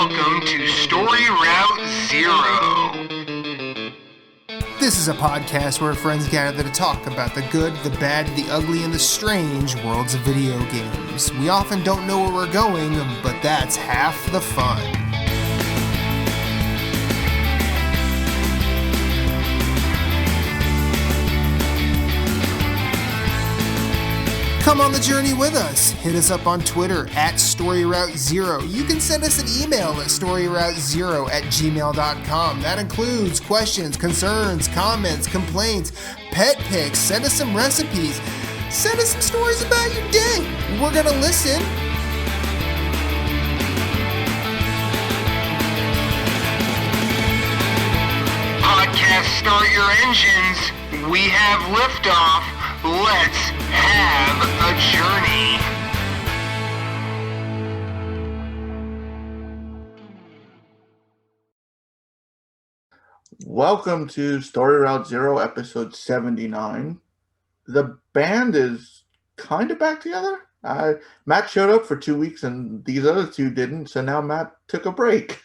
Welcome to Story Route Zero. This is a podcast where friends gather to talk about the good, the bad, the ugly, and the strange worlds of video games. We often don't know where we're going, but that's half the fun. Come on the journey with us. Hit us up on Twitter at StoryRoute0. You can send us an email at StoryRoute0@gmail.com. That includes questions, concerns, comments, complaints, pet pics. Send us some recipes. Send us some stories about your day. We're going to listen. Podcast, start your engines. We have liftoff. Let's have a journey. Welcome to Story Route Zero, episode 79. The band is kind of back together. Matt showed up for 2 weeks and these other two didn't, so now Matt took a break.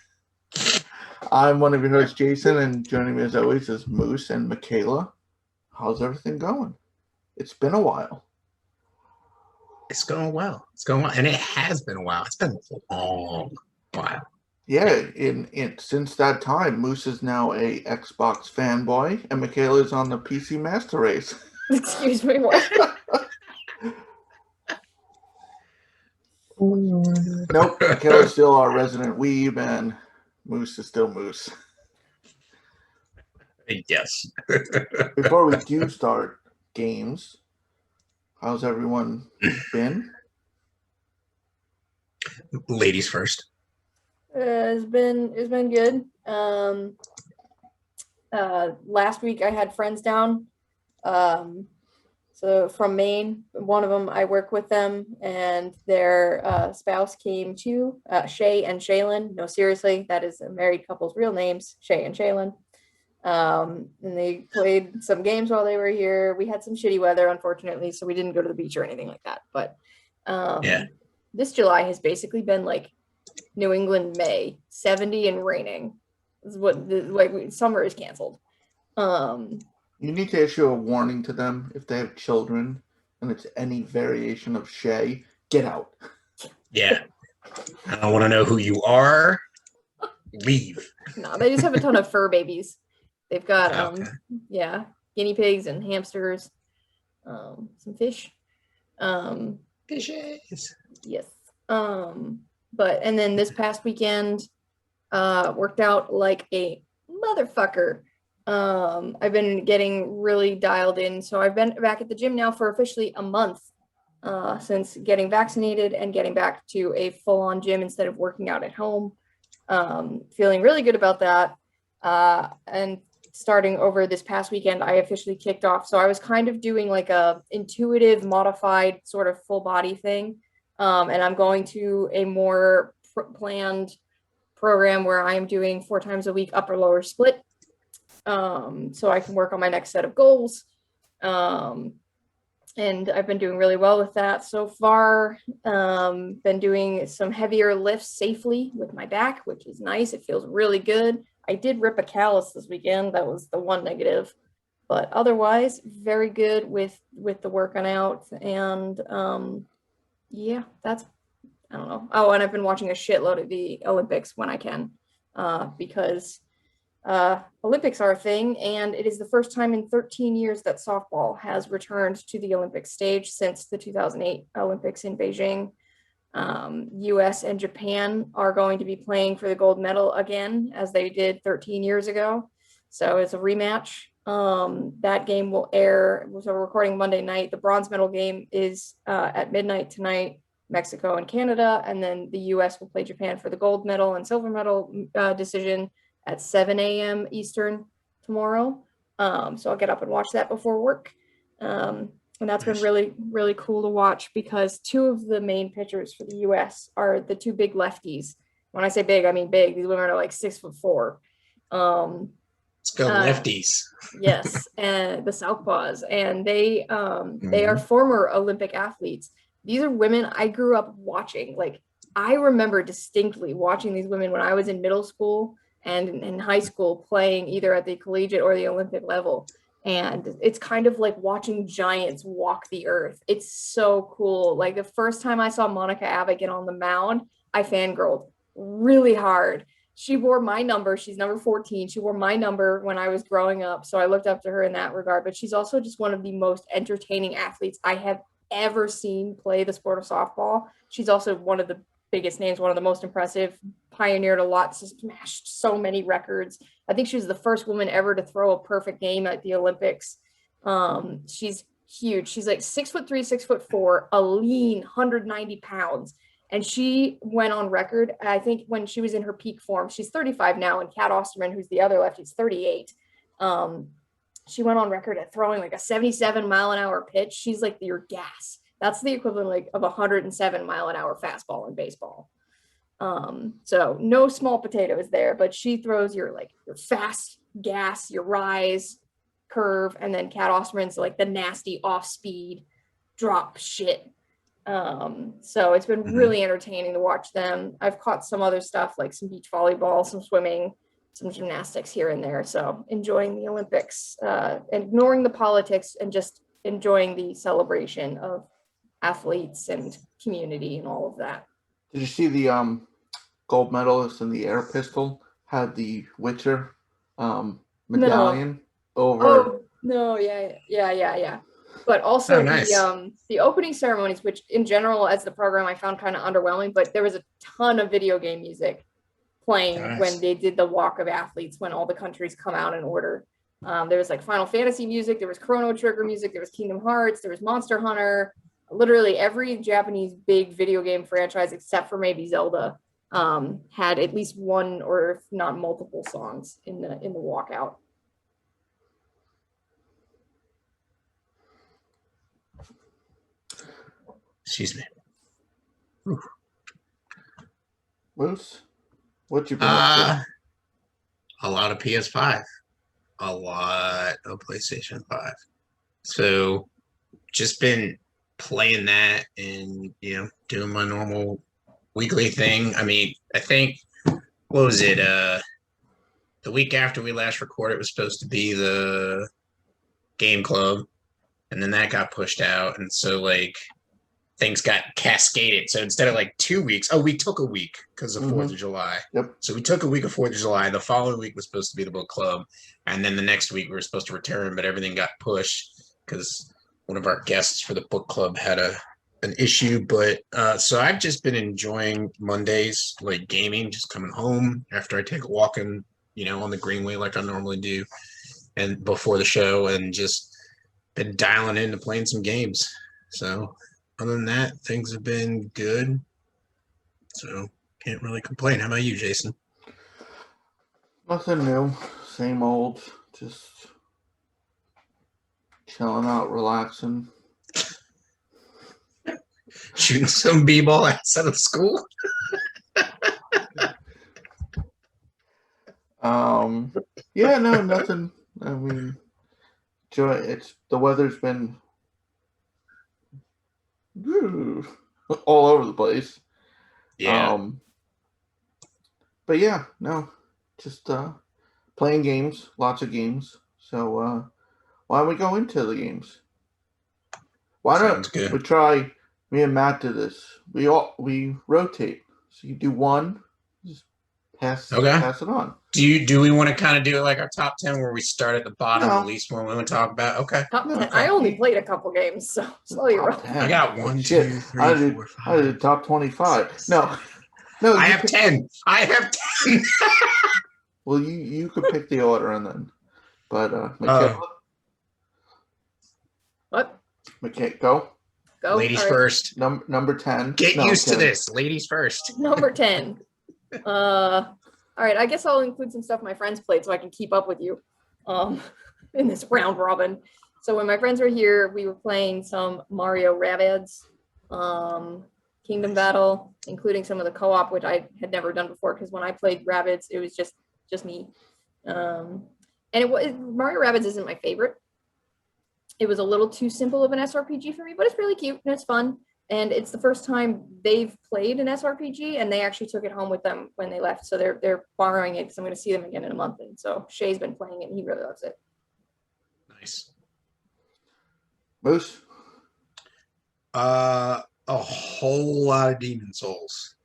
I'm one of your hosts, Jason, and joining me as always is Moose and Michaela. How's everything going? It's been a while. It's going well. It's going well. And it has been a while. It's been a long while. Yeah, since that time, Moose is now a Xbox fanboy, and Michaela is on the PC Master Race. Excuse me, what? Nope, Michaela's still our resident weeb, and Moose is still Moose. Yes. Before we do start games, how's everyone been? Ladies first. It's been good. Last week I had friends down. So from Maine, one of them, I work with them, and their spouse came too, Shay and Shaylin. No, seriously, that is a married couple's real names, Shay and Shaylin. And they played some games while they were here. We had some shitty weather, unfortunately, so we didn't go to the beach or anything like that. But this July has basically been like New England May, 70 and raining. This is what summer is canceled. You need to issue a warning to them if they have children and it's any variation of Shay. Get out. Yeah. I don't want to know who you are. Leave. No, they just have a ton of fur babies. They've got guinea pigs and hamsters, some fish. Fishes. Yes. And then this past weekend worked out like a motherfucker. I've been getting really dialed in, so I've been back at the gym now for officially a month since getting vaccinated and getting back to a full-on gym instead of working out at home. Feeling really good about that. And starting over this past weekend, I officially kicked off. So I was kind of doing like a intuitive, modified sort of full body thing. And I'm going to a more planned program where I am doing 4 times a week upper lower split. So I can work on my next set of goals. And I've been doing really well with that so far. Been doing some heavier lifts safely with my back, which is nice. It feels really good. I did rip a callus this weekend. That was the one negative, but otherwise very good with the working out. And that's, I don't know. Oh, and I've been watching a shitload of the Olympics when I can, because Olympics are a thing, and it is the first time in 13 years that softball has returned to the Olympic stage since the 2008 Olympics in Beijing. US and Japan are going to be playing for the gold medal again, as they did 13 years ago. So it's a rematch. That game will air. So we're recording Monday night. The bronze medal game is at midnight tonight, Mexico and Canada, and then the US will play Japan for the gold medal and silver medal decision at 7 a.m. Eastern tomorrow. So I'll get up and watch that before work. And that's been really, really cool to watch, because 2 of the main pitchers for the US are the 2 big lefties. When I say big, I mean big. These women are like 6'4". Let's go lefties. Yes, and the Southpaws, and they are former Olympic athletes. These are women I grew up watching. Like I remember distinctly watching these women when I was in middle school and in high school playing either at the collegiate or the Olympic level. And it's kind of like watching giants walk the earth. It's so cool. Like the first time I saw Monica Abbott get on the mound, I fangirled really hard. She wore my number. She's number 14. She wore my number when I was growing up. So I looked up to her in that regard. But she's also just one of the most entertaining athletes I have ever seen play the sport of softball. She's also one of the biggest names, one of the most impressive, pioneered a lot, smashed so many records. I think she was the first woman ever to throw a perfect game at the Olympics. She's huge. She's like 6'3", 6'4", a lean 190 pounds. And she went on record, I think when she was in her peak form, she's 35 now, and Kat Osterman, who's the other lefty, is 38. She went on record at throwing like a 77-mile-an-hour pitch. She's like your gas. That's the equivalent like of 107-mile-an-hour fastball in baseball. So no small potatoes there, but she throws your fast gas, your rise, curve, and then Kat Osterman's like the nasty off-speed drop shit. So it's been really entertaining to watch them. I've caught some other stuff like some beach volleyball, some swimming, some gymnastics here and there. So enjoying the Olympics, ignoring the politics and just enjoying the celebration of athletes and community and all of that. Did you see the gold medalist in the air pistol had the Witcher medallion over? Oh no, yeah. But also the opening ceremonies, which in general as the program I found kind of underwhelming, but there was a ton of video game music playing when they did the walk of athletes, when all the countries come out in order. There was like Final Fantasy music, there was Chrono Trigger music, there was Kingdom Hearts, there was Monster Hunter. Literally every Japanese big video game franchise except for maybe Zelda had at least one or if not multiple songs in the walkout. Excuse me. Moose, what you been up to? A lot of PS5, a lot of PlayStation 5. So just been playing that and doing my normal weekly thing. I mean, I think what was it? The week after we last recorded, it was supposed to be the game club, and then that got pushed out, and so like things got cascaded. So instead of like 2 weeks, we took a week because of 4th of July. Yep. So we took a week of 4th of July. The following week was supposed to be the book club, and then the next week we were supposed to return, but everything got pushed because one of our guests for the book club had an issue. But so I've just been enjoying Mondays, like gaming, just coming home after I take a walk on the greenway like I normally do, and before the show, and just been dialing into playing some games. So other than that, things have been good. So can't really complain. How about you, Jason? Nothing new. Same old. Just chilling out, relaxing. Shooting some b-ball outside of school? Yeah, no, nothing. I mean, the weather's been all over the place. Yeah. But yeah, no, just playing games, lots of games. So why don't we go into the games? Why don't we try? Me and Matt do this. We rotate. So you do one, just pass it on. Do we want to kind of do it like our top 10 where we start at the bottom, the least one we want to talk about? Okay. Top 10. I only played a couple games, so slow your roll. I got 1, 2, 3, 4, 5. I did top 25. No. I have 10. I have 10. Well, you could pick the order and then. But Michaela. What? Michaela, go. Ladies first. Number 10. Get used to this. Ladies first. Number 10. All right, I guess I'll include some stuff my friends played so I can keep up with you in this round robin. So when my friends were here, we were playing some Mario Rabbids, Kingdom Battle, including some of the co-op, which I had never done before because when I played Rabbids, it was just me. And Mario Rabbids isn't my favorite. It was a little too simple of an SRPG for me, but it's really cute and it's fun. and it's the first time they've played an SRPG, and they actually took it home with them when they left. So they're borrowing it because I'm going to see them again in a month. And so Shay's been playing it, and he really loves it. Nice. Moose? A whole lot of Demon Souls.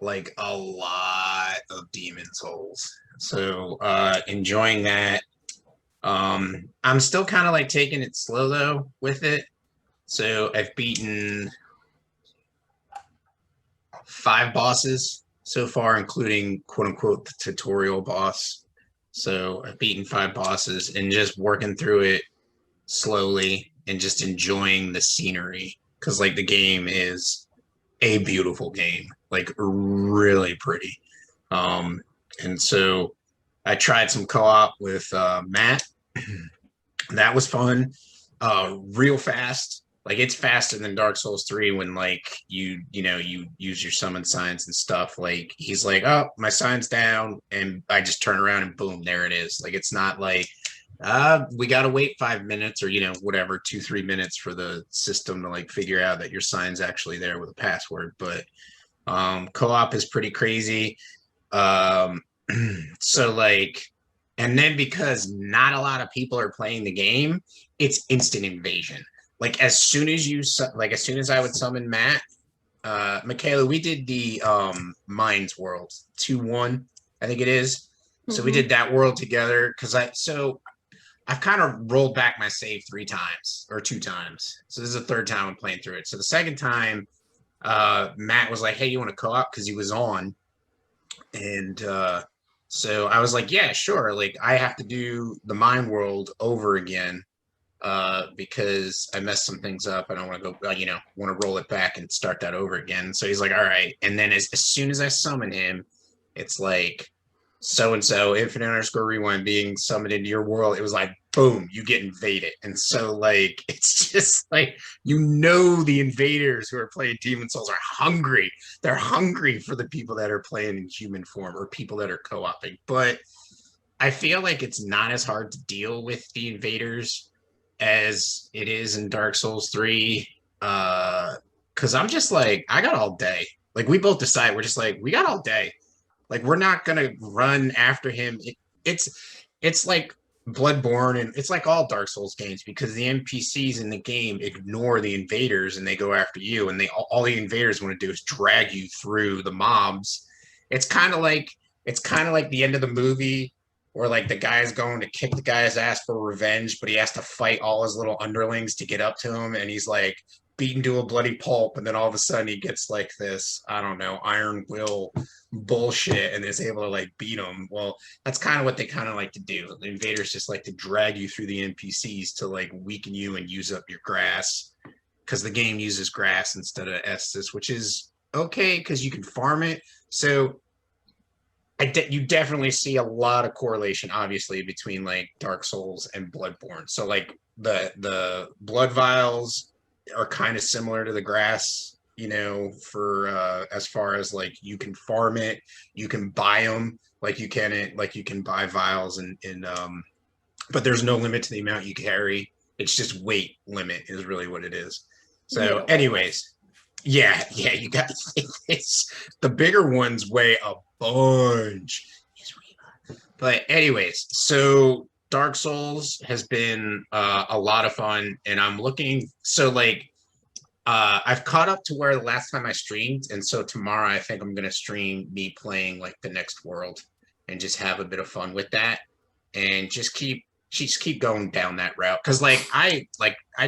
Like a lot of Demon Souls. So enjoying that. I'm still kind of like taking it slow though with it. So I've beaten 5 bosses so far, including quote unquote the tutorial boss. So I've beaten 5 bosses and just working through it slowly and just enjoying the scenery. Because like the game is a beautiful game, like really pretty. And so I tried some co-op with Matt. That was fun. Real fast. Like it's faster than Dark Souls 3 when like you use your summon signs and stuff. Like he's like, oh, my sign's down, and I just turn around and boom, there it is. Like it's not like we gotta wait 5 minutes or whatever, 2-3 minutes for the system to like figure out that your sign's actually there with a password. But co-op is pretty crazy. So like, and then because not a lot of people are playing the game, it's instant invasion. Like as soon as I would summon Matt, Michaela, we did the Mines World 2-1, I think it is. So we did that world together because I've kind of rolled back my save 3 times or 2 times. So this is the 3rd time I'm playing through it. So the 2nd time, Matt was like, hey, you want to co-op? Because he was on. And so I was like, yeah, sure. Like I have to do the Mine World over again because I messed some things up. I don't want to go, want to roll it back and start that over again. So he's like, all right. And then as soon as I summon him, it's like, so-and-so, infinite_rewind being summoned into your world. It was like, boom, you get invaded. And so, like, it's just like, the invaders who are playing Demon Souls are hungry. They're hungry for the people that are playing in human form or people that are co-oping. But I feel like it's not as hard to deal with the invaders as it is in Dark Souls 3. Because I'm just like, I got all day. Like, we both decide, we're just like, we got all day. Like, we're not going to run after him. It's like Bloodborne, and it's like all Dark Souls games because the NPCs in the game ignore the invaders and they go after you, and all the invaders want to do is drag you through the mobs. It's kind of like the end of the movie where like the guy's going to kick the guy's ass for revenge, but he has to fight all his little underlings to get up to him, and he's like beaten to a bloody pulp, and then all of a sudden he gets like this, I don't know, iron will bullshit and is able to like beat them. Well, that's kind of what they kind of like to do. The invaders just like to drag you through the NPCs to like weaken you and use up your grass, because the game uses grass instead of Estus, which is okay because you can farm it. So you definitely see a lot of correlation, obviously, between like Dark Souls and Bloodborne. So like the blood vials are kind of similar to the grass, for as far as like you can farm it, you can buy them, like you can buy vials and but there's no limit to the amount you carry. It's just weight limit is really what it is. So anyways, yeah, you got the bigger ones weigh a bunch. But anyways, so Dark Souls has been a lot of fun, and I'm looking. So like, I've caught up to where the last time I streamed, and so tomorrow I think I'm gonna stream me playing like the next world, and just have a bit of fun with that, and just keep going down that route. Because like I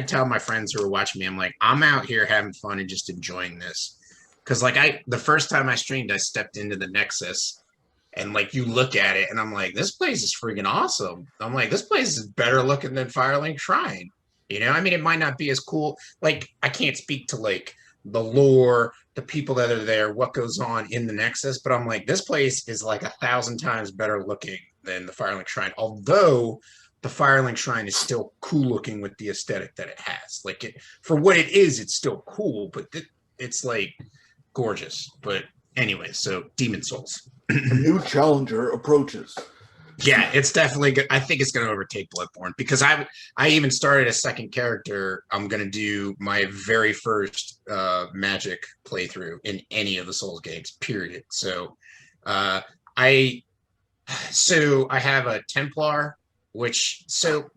tell my friends who are watching me, I'm like, I'm out here having fun and just enjoying this. Because like the first time I streamed, I stepped into the Nexus. And like you look at it and I'm like, this place is freaking awesome. I'm like, this place is better looking than Firelink Shrine. I mean, it might not be as cool. Like, I can't speak to like the lore, the people that are there, what goes on in the Nexus, but I'm like, this place is like 1,000 times better looking than the Firelink Shrine. Although the Firelink Shrine is still cool looking with the aesthetic that it has. Like for what it is, it's still cool, but it's like gorgeous. But anyway, so Demon Souls. A new challenger approaches. Yeah, it's definitely good. I think it's going to overtake Bloodborne because I even started a second character. I'm going to do my very first Magic playthrough in any of the Souls games. Period. So, I I have a Templar, this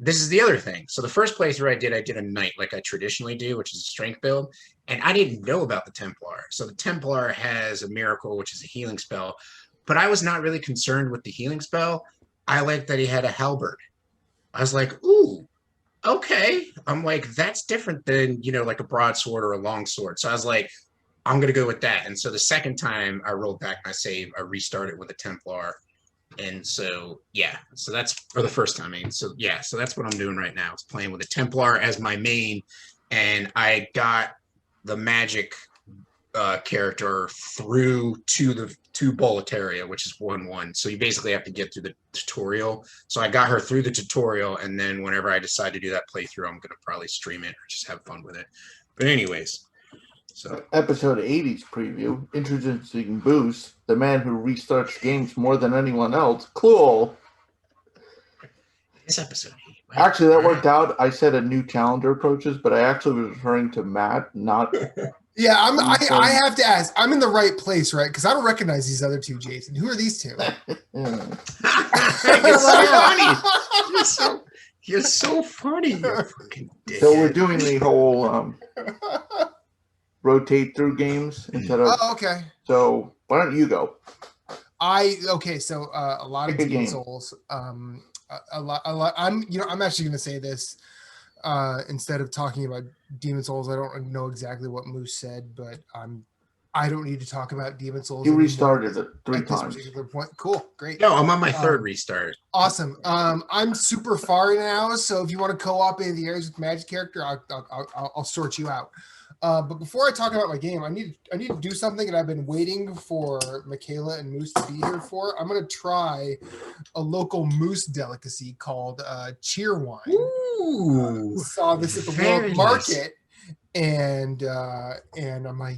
is the other thing. So the first playthrough I did a knight like I traditionally do, which is a strength build, and I didn't know about the Templar. So the Templar has a miracle, which is a healing spell, but I was not really concerned with the healing spell. I liked that he had a halberd. I was like, ooh, okay. I'm like, that's different than, like a broadsword or a longsword. So I was like, I'm going to go with that. And so the second time I rolled back my save, I restarted with a Templar. And so, yeah, so that's for the first time. So that's what I'm doing right now. It's playing with a Templar as my main. And I got the magic character through to Boletaria, which is 1-1. So you basically have to get through the tutorial. So I got her through the tutorial, and then whenever I decide to do that playthrough, I'm gonna probably stream it or just have fun with it. But anyways, so episode 80's preview, introducing Boost, the man who restarts games more than anyone else. Cool. This episode 80. Actually, that worked out. I said a new calendar approaches, but I actually was referring to Matt, not. Yeah, I have to ask. I'm in the right place, right? Because I don't recognize these other two, Jason. Who are these two? You're so funny. You're so funny. You fucking dickhead. So we're doing the whole rotate through games instead of. Oh, okay. So why don't you go? So a lot of Pick a Demon game. Souls. A lot. I'm actually going to say this. Instead of talking about Demon Souls, I don't know exactly what Moose said, but I don't need to talk about Demon Souls. You anymore restarted it 3 at this times. particular point. Cool, great. No, I'm on my third restart. Awesome. I'm super far now, so if you want to co-op any of the areas with magic character, I'll sort you out. But before I talk about my game, I need to do something that I've been waiting for Michaela and Moose to be here for. I'm gonna try a local Moose delicacy called cheer wine. Ooh, Saw this at the very World Market, and I'm like,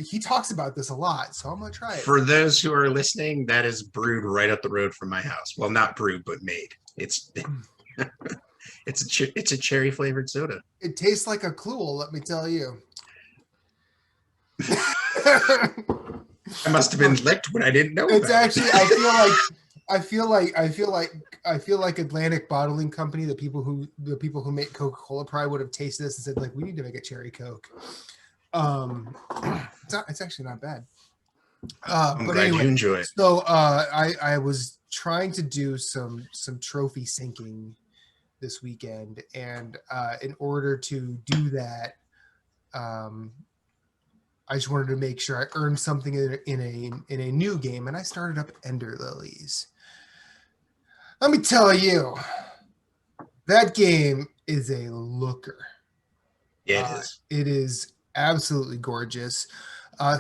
he talks about this a lot, so I'm gonna try it. For those who are listening, that is brewed right up the road from my house. Well, not brewed, but made. It's it's a cherry flavored soda. It tastes like a Kluel, let me tell you. I must have been licked when I didn't know. It's about actually, it. I feel like Atlantic Bottling Company, the people who make Coca-Cola probably would have tasted this and said, like, we need to make a cherry Coke. It's actually not bad. I'm but glad anyway, you enjoy it. So I was trying to do some trophy syncing this weekend, and in order to do that, I just wanted to make sure I earned something in a new game, and I started up Ender Lilies. Let me tell you, that game is a looker. Yeah, it is. It is absolutely gorgeous.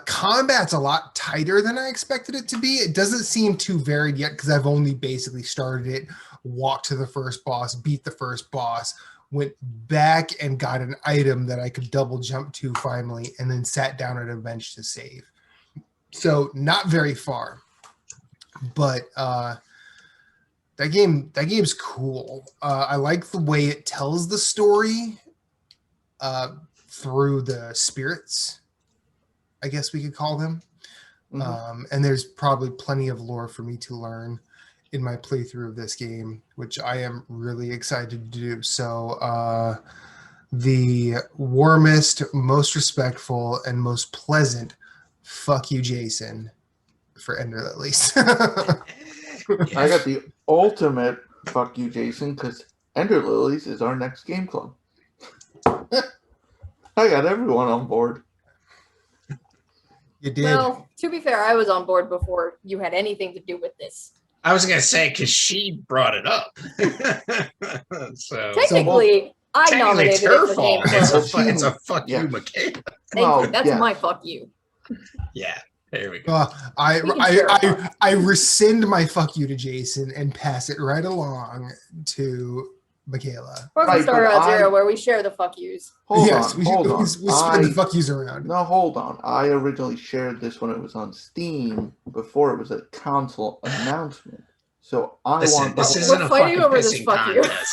Combat's a lot tighter than I expected it to be. It doesn't seem too varied yet because I've only basically started it, walked to the first boss, beat the first boss, went back and got an item that I could double jump to finally, and then sat down at a bench to save. So not very far, but that game's cool. I like the way it tells the story through the spirits, I guess we could call them. Mm-hmm. And there's probably plenty of lore for me to learn in my playthrough of this game, which I am really excited to do. So the warmest, most respectful, and most pleasant fuck you, Jason, for Ender Lilies. Yes. I got the ultimate fuck you, Jason, because Ender Lilies is our next game club. I got everyone on board. You did. Well, to be fair, I was on board before you had anything to do with this. I was gonna say because she brought it up. So Technically, I technically nominated it's it her for Game fault. Club. It's a fuck Yeah. you, Michaela. Thank you. That's yeah. my fuck you. Yeah, there we go. I rescind my fuck you to Jason and pass it right along to Michaela. Or Right, we start but out zero I- where we share the fuck yous. Hold Yes, on. we spread the fuck yous around. No, hold on. I originally shared this when it was on Steam before it was a console announcement. So I Listen, want this that isn't We're a fighting fucking over this, pissing fuck you. contest.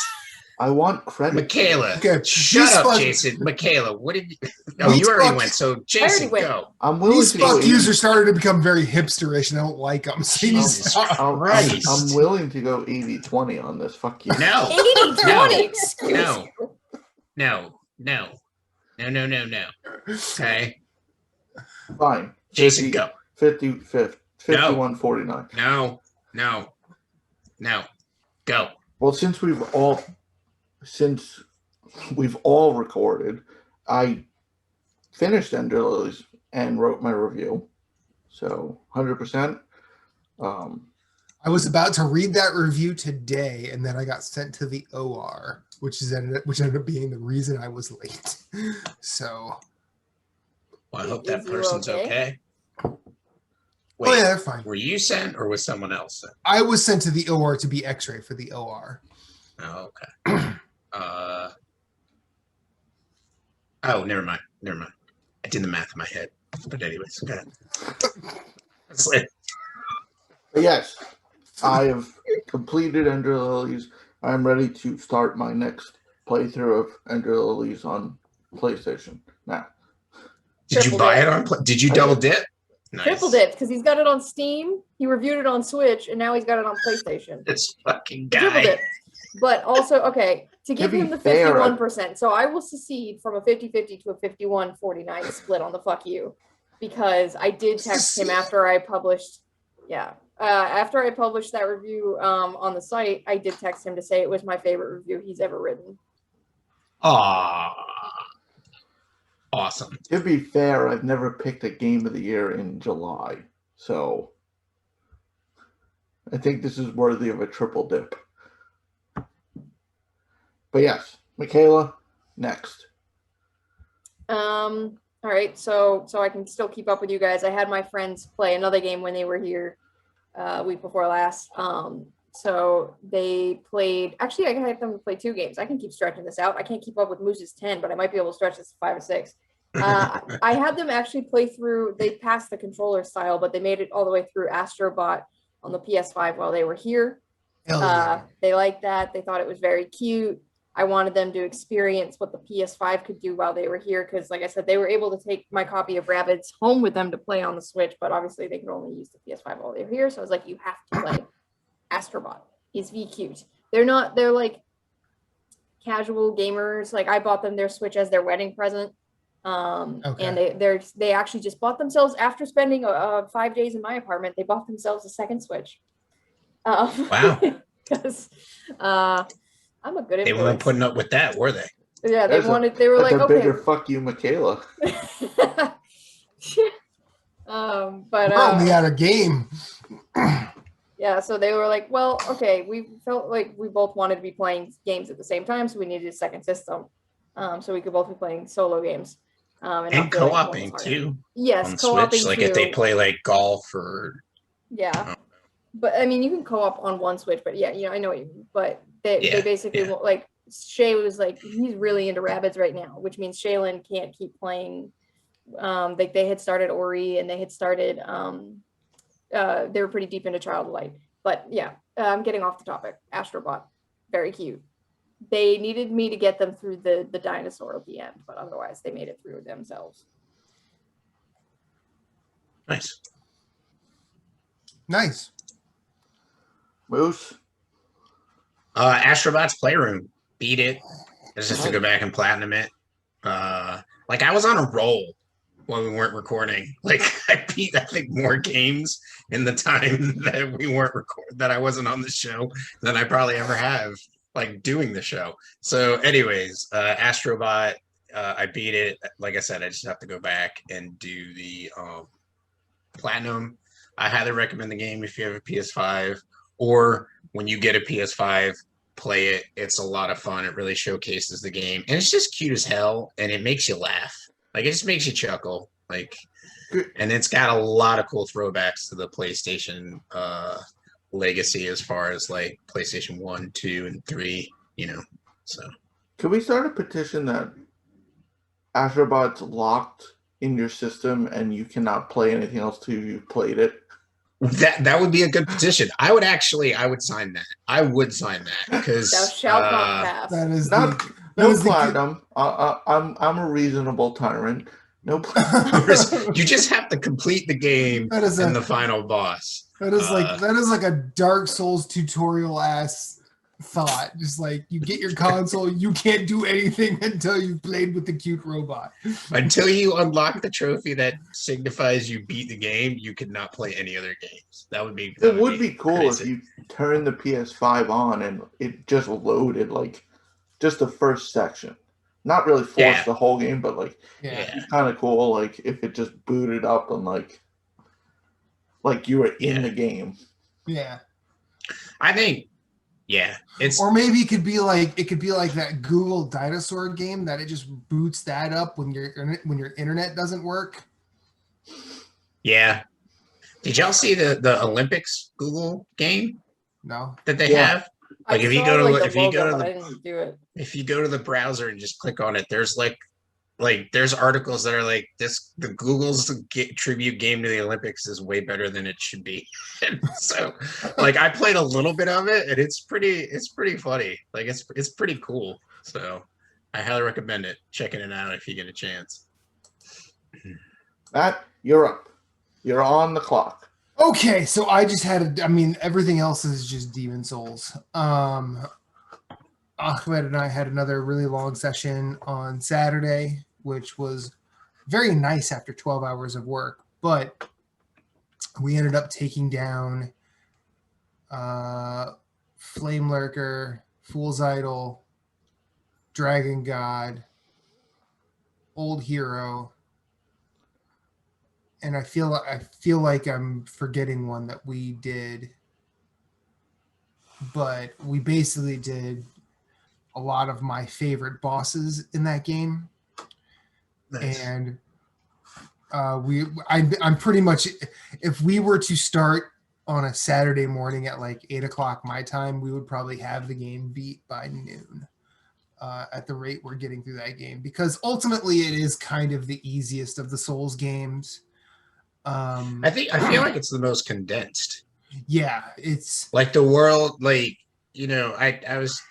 I want credit. Michaela, Okay, shut these up, fuck- Jason. Michaela, what did you? Oh, These you already fuck- went. So already Jason, went. go. I'm willing These to go fuck yous 80. are starting to become very hipsterish, and I don't like them. So you Jesus stop. Christ. I'm willing to go 80-20 on this. Fuck you. No, 80-20, No. excuse No. you. no. Okay, Fine. Jason, go. 51-49. No, go. Well, since we've all recorded, I finished Ender Lilies and wrote my review. So 100%. I was about to read that review today, and then I got sent to the OR, which ended up being the reason I was late. So, Well, I hope Is that you person's okay? okay. oh yeah, they're fine. Were you sent or was someone else sent? I was sent to the OR to be X-ray for the OR. Oh, okay. Oh, never mind. I did the math in my head. But anyways, go ahead. It's like, But yes, I have completed Ender Lilies. I'm ready to start my next playthrough of Ender Lilies on PlayStation now. did you Triple buy dip. it on? Did you double dip? Nice. Triple dipped because he's got it on Steam. He reviewed it on Switch, and now he's got it on PlayStation. This fucking Triple guy. dip. But also, okay, to give be him the fair, 51%. So I will secede from a 50-50 to a 51-49 split on the fuck you. Because I did text him after I published, after I published that review on the site, I did text him to say it was my favorite review he's ever written. Aw. Awesome. To be fair, I've never picked a game of the year in July. So I think this is worthy of a triple dip. But yes, Michaela, next. All right, so I can still keep up with you guys. I had my friends play another game when they were here week before last. So they played. Actually, I had them play 2 games. I can keep stretching this out. I can't keep up with Moose's 10, but I might be able to stretch this to 5 or 6. I had them actually play through. They passed the controller style, but they made it all the way through Astrobot on the PS5 while they were here. Hell yeah. They liked that. They thought it was very cute. I wanted them to experience what the PS5 could do while they were here because, like I said, they were able to take my copy of Rabbids home with them to play on the Switch, but obviously they could only use the PS5 while they were here. So I was like, you have to play Astrobot. He's cute. They're like casual gamers. Like I bought them their Switch as their wedding present. Okay. And they actually just bought themselves, after spending 5 days in my apartment, they bought themselves a second Switch. Wow. Because I'm a good They influence. weren't putting up with that, were they? Yeah, they were That's like, a okay. bigger fuck you, Michaela. But We're only at a game. yeah, so they were like, well, okay, we felt like we both wanted to be playing games at the same time, so we needed a second system, so we could both be playing solo games. And not feel like one co-oping was harder. too. Yes, On co-oping Switch. Like too. if they play like golf or Yeah. But I mean, you can co-op on one Switch, but yeah, I know what you mean. But they basically like, Shay was like, he's really into Rabbids right now, which means Shaylin can't keep playing. They had started Ori and they had started they were pretty deep into Child of Light. But yeah, I'm getting off the topic. Astrobot, very cute. They needed me to get them through the dinosaur at the end, but otherwise they made it through themselves. nice. Nice. Moose. Astrobot's Playroom. Beat it. It's just to go back and platinum it. Like I was on a roll when we weren't recording. Like I beat, I think, more games in the time that we weren't that I wasn't on the show than I probably ever have, like doing the show. So anyways, Astrobot, I beat it. Like I said, I just have to go back and do the platinum. I highly recommend the game if you have a PS5, or when you get a PS5, play it. It's a lot of fun. It really showcases the game, and it's just cute as hell, and it makes you laugh. Like it just makes you chuckle. Like, and it's got a lot of cool throwbacks to the PlayStation legacy as far as like PlayStation 1, 2, and 3. So Can we start a petition that Astrobot's locked in your system and you cannot play anything else till you've played it? That would be a good petition. I would sign that. I would sign that because Thou shalt not pass. That is Not that no is the platinum. I'm a reasonable tyrant. No you just have to complete the game That is and the final boss. that is like a Dark Souls tutorial ass thought. Just like you get your console, you can't do anything until you've played with the cute robot. Until you unlock the trophy that signifies you beat the game, you could not play any other games. That would be. It would be cool crazy. if you turn the PS5 on and it just loaded like just the first section. Not really force the whole game, but like it's kind of cool. Like if it just booted up and like you were in the game. Yeah. I think. Yeah, or maybe it could be like that Google dinosaur game that it just boots that up when your internet doesn't work. Yeah. Did y'all see the Olympics Google game? No. That they have? Like if you go to the browser and just click on it, there's there's articles that are like the Google's tribute game to the Olympics is way better than it should be. And so like I played a little bit of it and it's pretty funny. Like it's pretty cool. So I highly recommend it. Checking it out if you get a chance. Matt, you're up. You're on the clock. Okay, so I just had everything else is just Demon Souls. Ahmed and I had another really long session on Saturday, which was very nice after 12 hours of work, but we ended up taking down Flame Lurker, Fool's Idol, Dragon God, Old Hero, and I feel like I'm forgetting one that we did, but we basically did a lot of my favorite bosses in that game. Nice. And I'm pretty much, if we were to start on a Saturday morning at like 8:00 my time, we would probably have the game beat by noon at the rate we're getting through that game, because ultimately it is kind of the easiest of the Souls games. I feel like it's the most condensed. Yeah, it's like the world, like, I was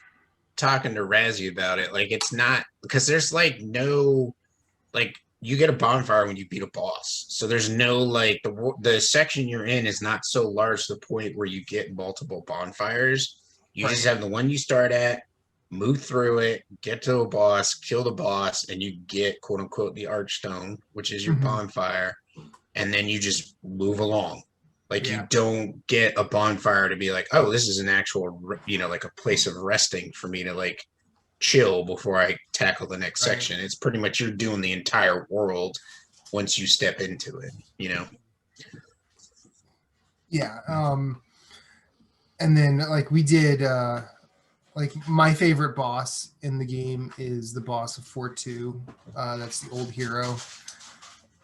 talking to Razzie about it. Like it's not, because there's like no, like you get a bonfire when you beat a boss, so there's no like the section you're in is not so large to the point where you get multiple bonfires. You just have the one you start at, move through it, get to a boss, kill the boss, and you get quote unquote the Archstone, which is your bonfire, and then you just move along. Like you don't get a bonfire to be like, oh, this is an actual, like a place of resting for me to like chill before I tackle the next section. It's pretty much you're doing the entire world once you step into it, Yeah. And then like we did, like my favorite boss in the game is the boss of Fort 2. That's the Old Hero.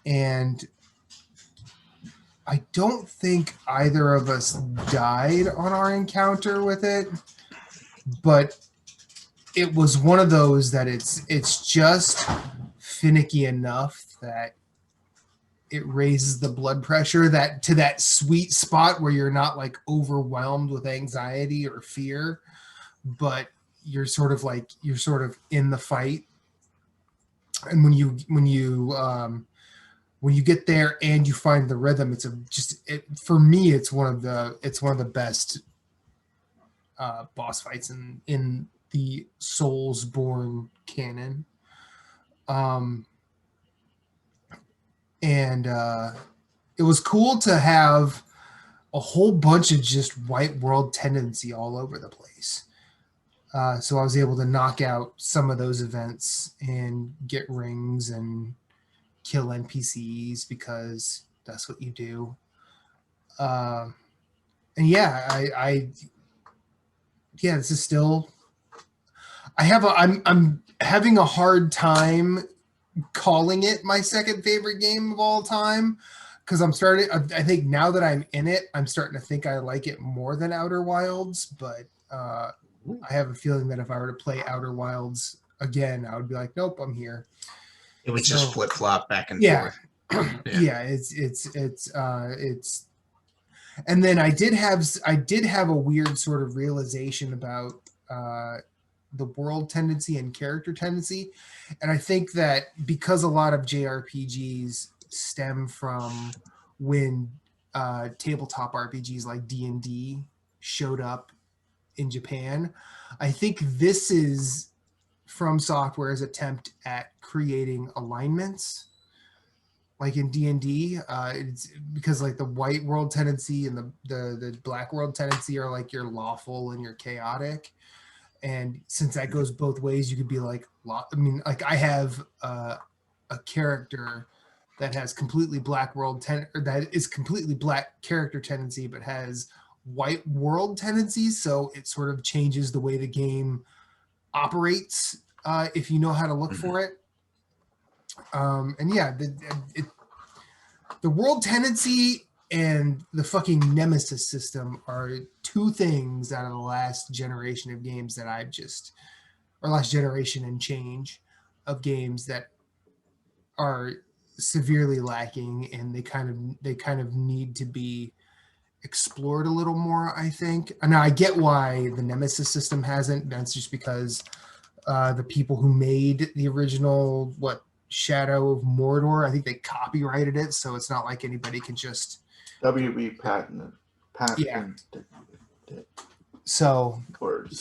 And I don't think either of us died on our encounter with it, but it was one of those that it's just finicky enough that it raises the blood pressure to that sweet spot where you're not like overwhelmed with anxiety or fear, but you're sort of in the fight. And when you get there and you find the rhythm, for me, it's one of the best boss fights in the Soulsborne canon. And it was cool to have a whole bunch of just white world tendency all over the place. So I was able to knock out some of those events and get rings and kill NPCs because that's what you do. And this is still, I'm having a hard time calling it my second favorite game of all time, because I think now that I'm in it, I'm starting to think I like it more than Outer Wilds, but I have a feeling that if I were to play Outer Wilds again, I would be like, nope, I'm here. It would just flip flop back and forth. Yeah, And then I did have a weird sort of realization about the world tendency and character tendency, and I think that because a lot of JRPGs stem from when tabletop RPGs like D&D showed up in Japan, I think this is From Software's attempt at creating alignments. Like in D&D, it's because like the white world tendency and the black world tendency are like you're lawful and you're chaotic. And since that goes both ways, you could be like, I mean, like I have a character that has completely black world or that is completely black character tendency, but has white world tendencies. So it sort of changes the way the game operates if you know how to look for it. And yeah, the world tendency and the fucking nemesis system are two things out of the last generation of games that or last generation and change of games that are severely lacking, and they kind of need to be explored a little more, I think. Now I get why the nemesis system hasn't. That's just because the people who made the original Shadow of Mordor, I think they copyrighted it, so it's not like anybody can just WB patent. Yeah. So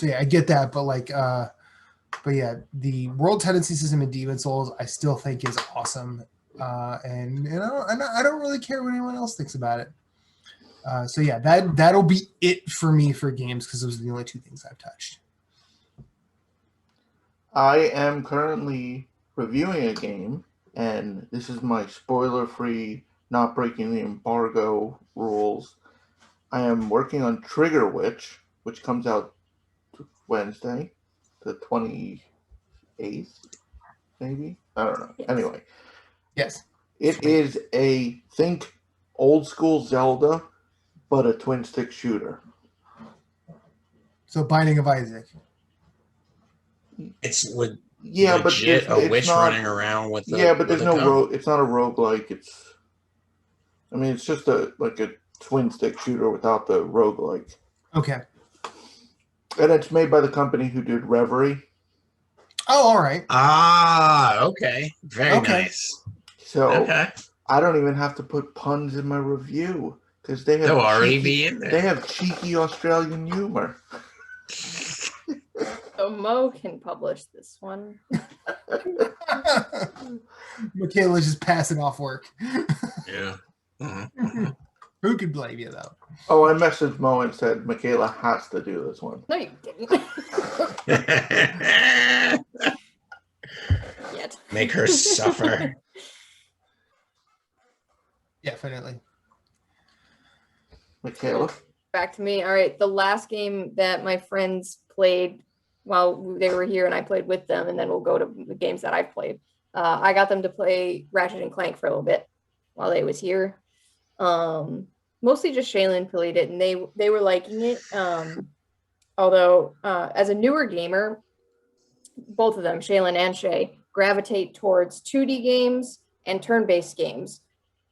yeah, I get that, but yeah, the world tendency system in Demon Souls I still think is awesome, and I don't really care what anyone else thinks about it. So yeah, that'll be it for me for games, because those are the only two things I've touched. I am currently reviewing a game, and this is my spoiler-free, not breaking the embargo rules. I am working on Trigger Witch, which comes out Wednesday, the 28th, maybe? I don't know. Yes. Anyway. Yes. It is think old school Zelda, but a twin stick shooter. So Binding of Isaac. It's but legit a witch not, running around with but there's no it's not a roguelike. It's just a twin stick shooter without the roguelike. Okay. And it's made by the company who did Reverie. Oh, all right. Ah, okay. Very nice. So I don't even have to put puns in my review, because they'll already be in there. They have cheeky Australian humor. So Mo can publish this one. Michaela just passing off work. Yeah. Who could blame you, though? Oh, I messaged Mo and said Michaela has to do this one. No, you didn't. Yet. Make her suffer. Definitely. Michaela? Back to me. All right. The last game that my friends played while they were here and I played with them, and then we'll go to the games that I've played. I got them to play Ratchet and Clank for a little bit while they was here. Mostly just Shaylin played it, and they were liking it. Although as a newer gamer, both of them, Shaylin and Shay, gravitate towards 2D games and turn-based games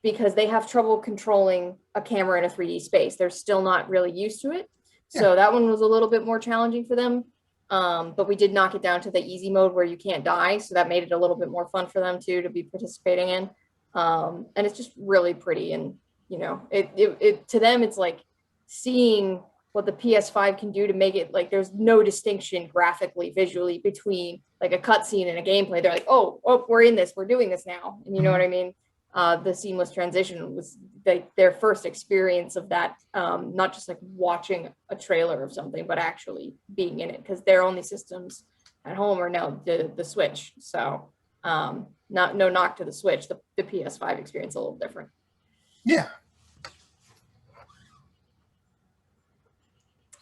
because they have trouble controlling a camera in a 3D space. They're still not really used to it. Yeah. So that one was a little bit more challenging for them. But we did knock it down to the easy mode where you can't die. So that made it a little bit more fun for them too, to be participating in. And it's just really pretty. And, it to them, it's like seeing what the PS5 can do to make it like there's no distinction graphically, visually between like a cutscene and a gameplay. They're like, oh, we're in this, we're doing this now. And you know what I mean? The seamless transition was their first experience of that, not just like watching a trailer of something, but actually being in it, because their only systems at home are now the Switch. So no knock to the Switch. The PS5 experience a little different. Yeah.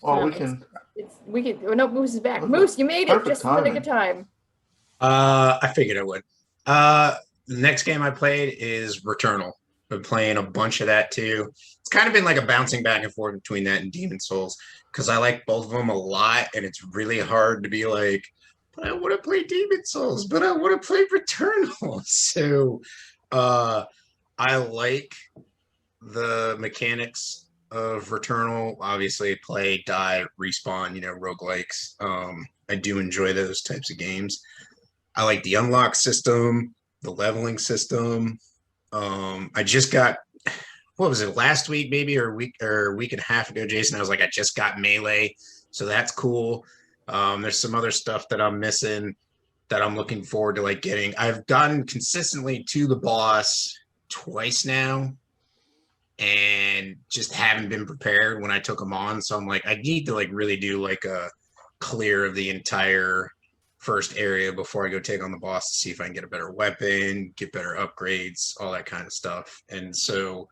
Well, we can. No, Moose is back. Moose, you made it just in the nick of time. I figured I would. The next game I played is Returnal. Been playing a bunch of that too. It's kind of been like a bouncing back and forth between that and Demon Souls, because I like both of them a lot, and it's really hard to be like, but I want to play Demon Souls, but I want to play Returnal. So I like the mechanics of Returnal. Obviously, play, die, respawn, roguelikes. I do enjoy those types of games. I like the unlock system, the leveling system. I just got, what was it, last week maybe, or a week and a half ago, Jason? I was like, I just got Melee, so that's cool. There's some other stuff that I'm missing that I'm looking forward to like getting. I've gotten consistently to the boss twice now and just haven't been prepared when I took them on. So I'm like, I need to like really do like a clear of the entire first area before I go take on the boss to see if I can get a better weapon, get better upgrades, all that kind of stuff. And so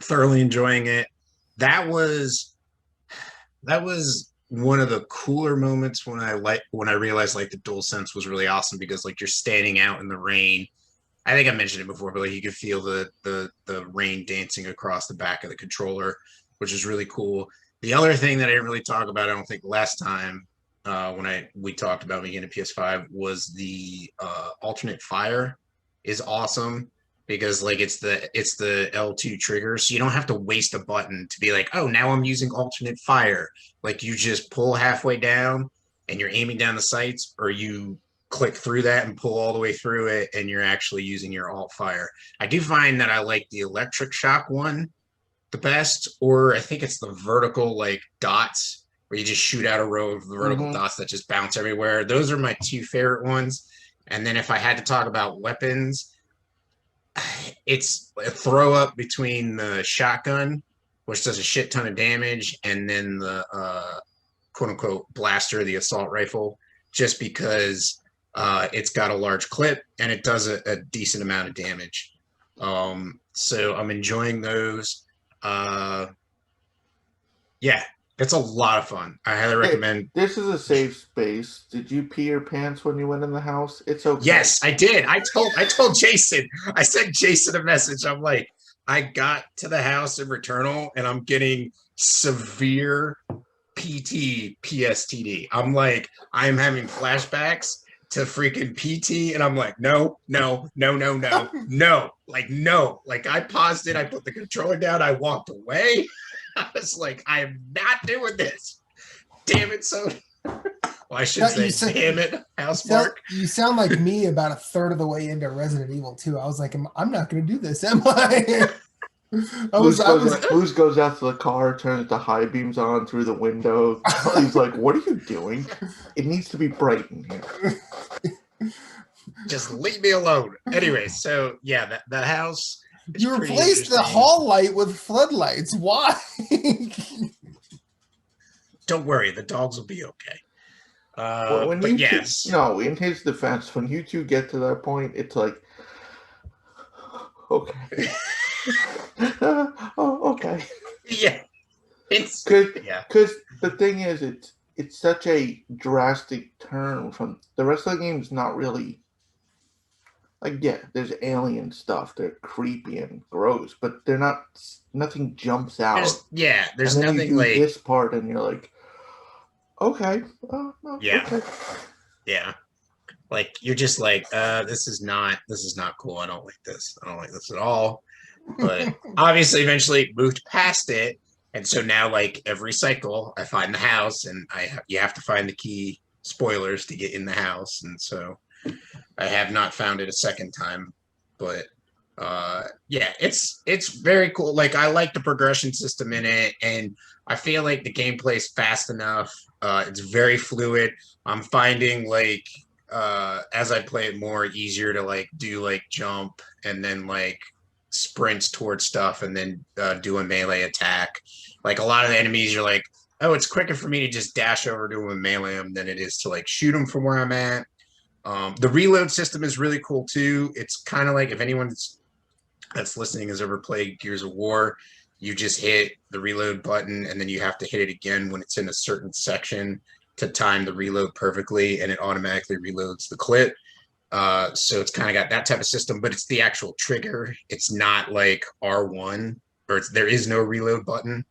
thoroughly enjoying it. That was one of the cooler moments when I realized like the DualSense was really awesome, because like you're standing out in the rain. I think I mentioned it before, but like you could feel the rain dancing across the back of the controller, which is really cool. The other thing that I didn't really talk about, I don't think last time when we talked about me getting a PS5, was the alternate fire is awesome, because like it's the L2 trigger, so you don't have to waste a button to be like, oh, now I'm using alternate fire. Like you just pull halfway down and you're aiming down the sights, or you click through that and pull all the way through it and you're actually using your alt fire. I do find that I like the electric shock one the best, or I think it's the vertical like dots where you just shoot out a row of vertical dots that just bounce everywhere. Those are my two favorite ones. And then if I had to talk about weapons, it's a throw up between the shotgun, which does a shit ton of damage, and then the quote unquote blaster, the assault rifle, just because it's got a large clip and it does a decent amount of damage. So I'm enjoying those. Yeah, it's a lot of fun. I highly recommend. This is a safe space. Did you pee your pants when you went in the house? It's okay. Yes, I did. I told Jason. I sent Jason a message. I'm like, I got to the house in Returnal and I'm getting severe PTSD. I'm like, I'm having flashbacks to freaking PT, and I'm like, no. Like, no. Like, I paused it. I put the controller down. I walked away. I was like, I am not doing this. Damn it, Sony. Well, I should say, damn it, Housemarque. You sound like me about a third of the way into Resident Evil 2. I was like, I'm not going to do this, am I? Moose goes out to the car, turns the high beams on through the window. He's like, what are you doing? It needs to be bright in here. Just leave me alone. Anyway, so yeah, that house. You replaced the hall light with floodlights. Why? Don't worry, the dogs will be okay. In his defense, when you two get to that point, it's like, okay. Okay. Yeah. Because the thing is, it's such a drastic turn from the rest of the game. Is not really like, yeah, there's alien stuff. They're creepy and gross, but they're not. Nothing jumps out. There's and then nothing you do like this part, and you're like, okay, yeah, okay. Yeah. Like you're just like, this is not cool. I don't like this. I don't like this at all. But obviously, eventually moved past it, and so now, like every cycle, I find the house, and you have to find the key. Spoilers to get in the house, and so I have not found it a second time. But yeah, it's very cool. Like I like the progression system in it, and I feel like the gameplay is fast enough. It's very fluid. I'm finding like as I play it more, easier to like do like jump and then like sprints towards stuff and then do a melee attack. Like a lot of the enemies, you're like, oh, it's quicker for me to just dash over to them and melee them than it is to like shoot them from where I'm at. The reload system is really cool too. It's kind of like if anyone that's listening has ever played Gears of War, you just hit the reload button and then you have to hit it again when it's in a certain section to time the reload perfectly, and it automatically reloads the clip. So it's kind of got that type of system, but it's the actual trigger. It's not like R1, or there is no reload button,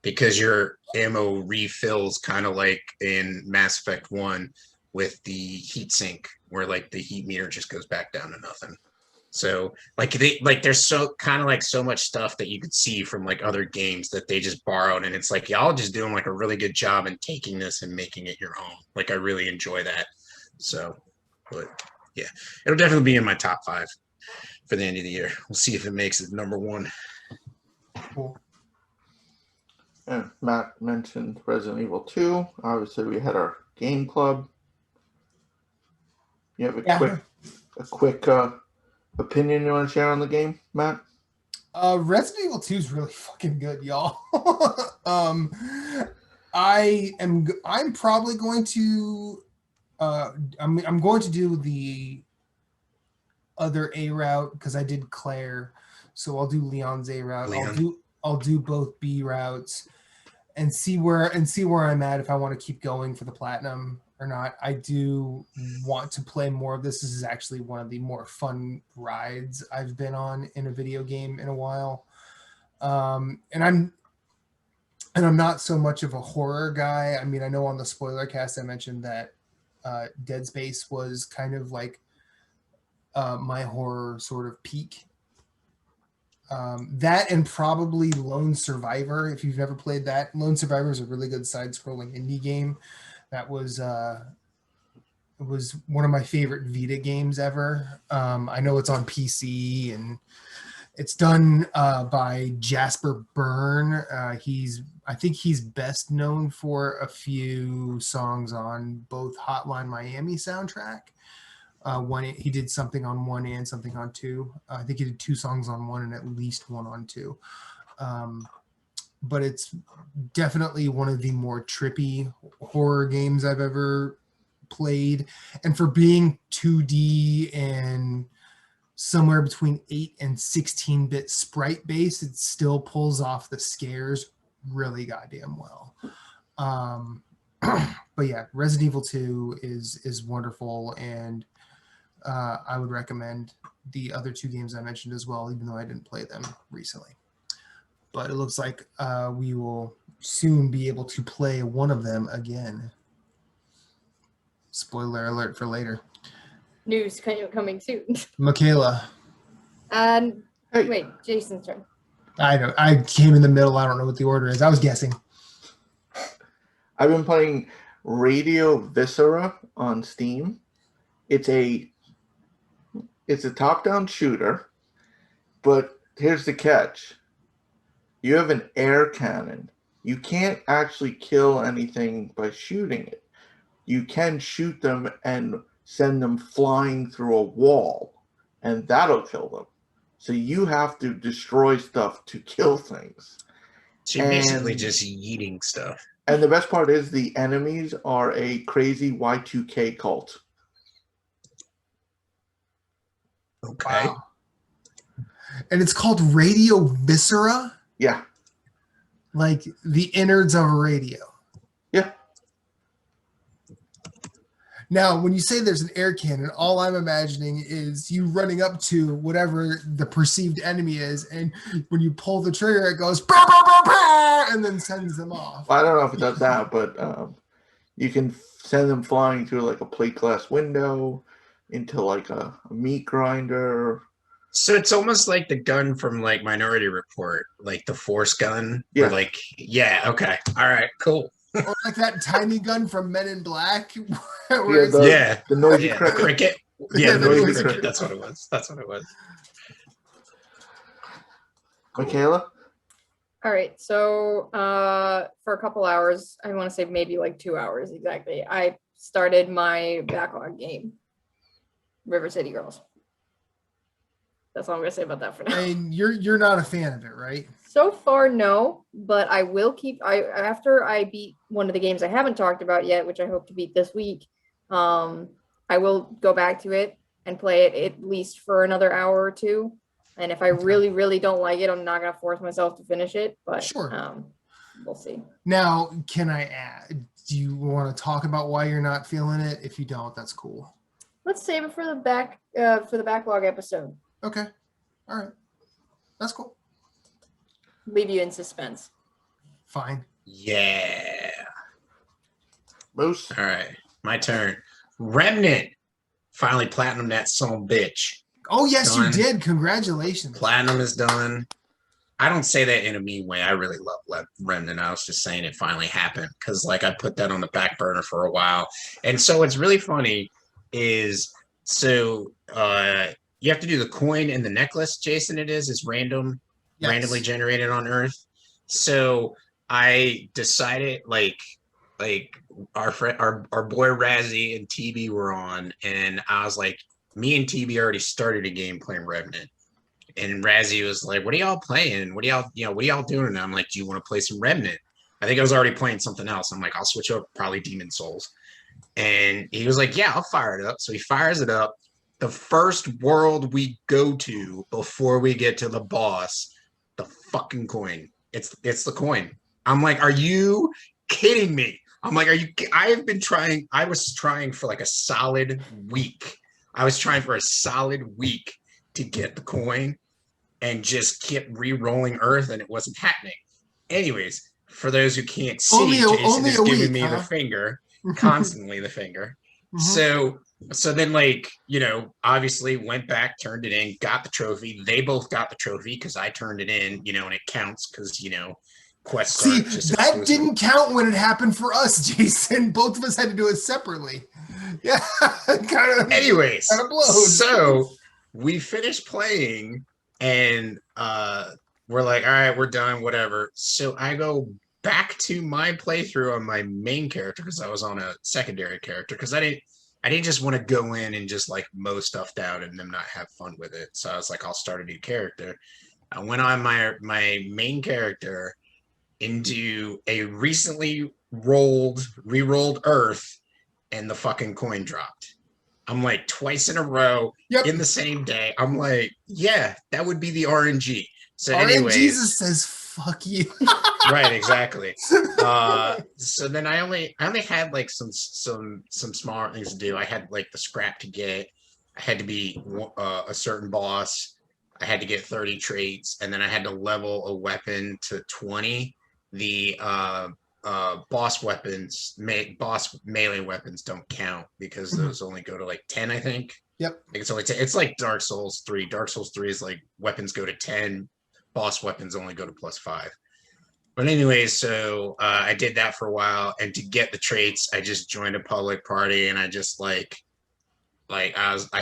because your ammo refills kind of like in Mass Effect 1 with the heat sink, where like the heat meter just goes back down to nothing. So there's so kind of like so much stuff that you could see from like other games that they just borrowed, and it's like y'all just doing like a really good job in taking this and making it your own. Like I really enjoy that. So, but yeah, it'll definitely be in my top 5 for the end of the year. We'll see if it makes it number 1. Cool. And Matt mentioned Resident Evil 2. Obviously, we had our game club. You have a quick opinion you want to share on the game, Matt? Resident Evil 2 is really fucking good, y'all. I'm probably going to I'm going to do the other A route because I did Claire, so I'll do Leon's A route. I'll do both B routes and see where I'm at if I want to keep going for the platinum or not. I do want to play more of this. This is actually one of the more fun rides I've been on in a video game in a while. And I'm not so much of a horror guy. I mean, I know on the spoiler cast I mentioned that Dead Space was kind of like my horror sort of peak. That and probably Lone Survivor. If you've never played that, Lone Survivor is a really good side-scrolling indie game. That was it was one of my favorite Vita games ever. I know it's on PC and it's done by Jasper Byrne. I think he's best known for a few songs on both Hotline Miami soundtrack. One he did something on 1 and something on 2. I think he did 2 songs on 1 and at least 1 on 2. But it's definitely one of the more trippy horror games I've ever played. And for being 2D and somewhere between 8 and 16-bit sprite base, it still pulls off the scares really goddamn well. But yeah, Resident Evil 2 is wonderful, and I would recommend the other 2 games I mentioned as well, even though I didn't play them recently. But it looks like we will soon be able to play one of them again. Spoiler alert for later. News coming soon. Michaela. And Hey. wait, Jason's turn. I came in the middle. I don't know what the order is. I was guessing. I've been playing Radio Viscera on Steam. It's a top-down shooter, but here's the catch. You have an air cannon. You can't actually kill anything by shooting it. You can shoot them and send them flying through a wall, and that'll kill them. So you have to destroy stuff to kill things. So you're basically just eating stuff. And the best part is the enemies are a crazy Y2K cult. Okay. Wow. And it's called Radio Viscera? Yeah. Like the innards of a radio. Yeah. Now, when you say there's an air cannon, all I'm imagining is you running up to whatever the perceived enemy is, and when you pull the trigger, it goes, bah, bah, bah, bah, and then sends them off. Well, I don't know if it does that, but you can send them flying through like a plate glass window into like a meat grinder. So it's almost like the gun from like Minority Report, like the force gun. Yeah. Or yeah. Okay. All right. Cool. Or like that tiny gun from Men in Black. The noisy cricket. Cricket. Yeah, the noisy cricket. That's what it was. Michaela? All right, so for a couple hours, I want to say maybe like 2 hours exactly, I started my backlog game, River City Girls. That's all I'm gonna say about that for now. And you're not a fan of it, right? So far, no, but I will keep. After I beat one of the games I haven't talked about yet, which I hope to beat this week. I will go back to it and play it at least for another hour or 2. And if I really, really don't like it, I'm not gonna force myself to finish it. But sure, we'll see. Now, can I add? Do you want to talk about why you're not feeling it? If you don't, that's cool. Let's save it for the backlog episode. Okay, all right, that's cool. Leave you in suspense. Fine. Yeah. Moose? All right. My turn. Remnant. Finally platinum that son bitch. Oh, yes, Done. you did. Congratulations. Platinum is done. I don't say that in a mean way. I really love Remnant. I was just saying it finally happened because, like, I put that on the back burner for a while. And so what's really funny is you have to do the coin and the necklace, Jason. It is random, Yes. randomly generated on Earth. So I decided, like our friend, our boy Razzie and TB were on, and I was like, me and TB already started a game playing Revenant. And Razzie was like, "What are y'all playing? What are y'all doing?" And I'm like, "Do you want to play some Remnant?" I think I was already playing something else. I'm like, "I'll switch up, probably Demon Souls." And he was like, "Yeah, I'll fire it up." So he fires it up. The first world we go to before we get to the boss, the fucking coin. It's the coin. I'm like, "Are you kidding me?" I'm like, "Are you?" I have been trying. I was trying for like a solid week. I was trying for a solid week to get the coin and just kept re-rolling Earth, and it wasn't happening. Anyways, for those who can't see, Jason is giving me the finger, constantly the finger. So then, like, obviously went back, turned it in, got the trophy. They both got the trophy because I turned it in, and it counts because, quests See, aren't just that exclusive. didn't count when it happened for us, Jason. Both of us had to do it separately. Yeah, Anyways, kind of blows. So we finished playing, and we're like, all right, we're done, whatever. So I go back to my playthrough on my main character because I was on a secondary character because I didn't just want to go in and just like mow stuff down and then not have fun with it. So I was like, I'll start a new character. I went on my main character into a recently re-rolled Earth, and the fucking coin dropped. I'm like, twice in a row in the same day. I'm like, yeah, that would be the RNG. So anyways, Jesus says fuck you. Right, exactly. So then I only had like some smaller things to do. I had like the scrap to get. I had to be a certain boss. I had to get 30 traits, and then I had to level a weapon to 20. The boss melee weapons don't count because those only go to like 10, I think. Yep. It's only it's like Dark Souls 3. Dark Souls 3 is like weapons go to 10, boss weapons only go to +5. But anyways, so I did that for a while, and to get the traits, I just joined a public party, and I just I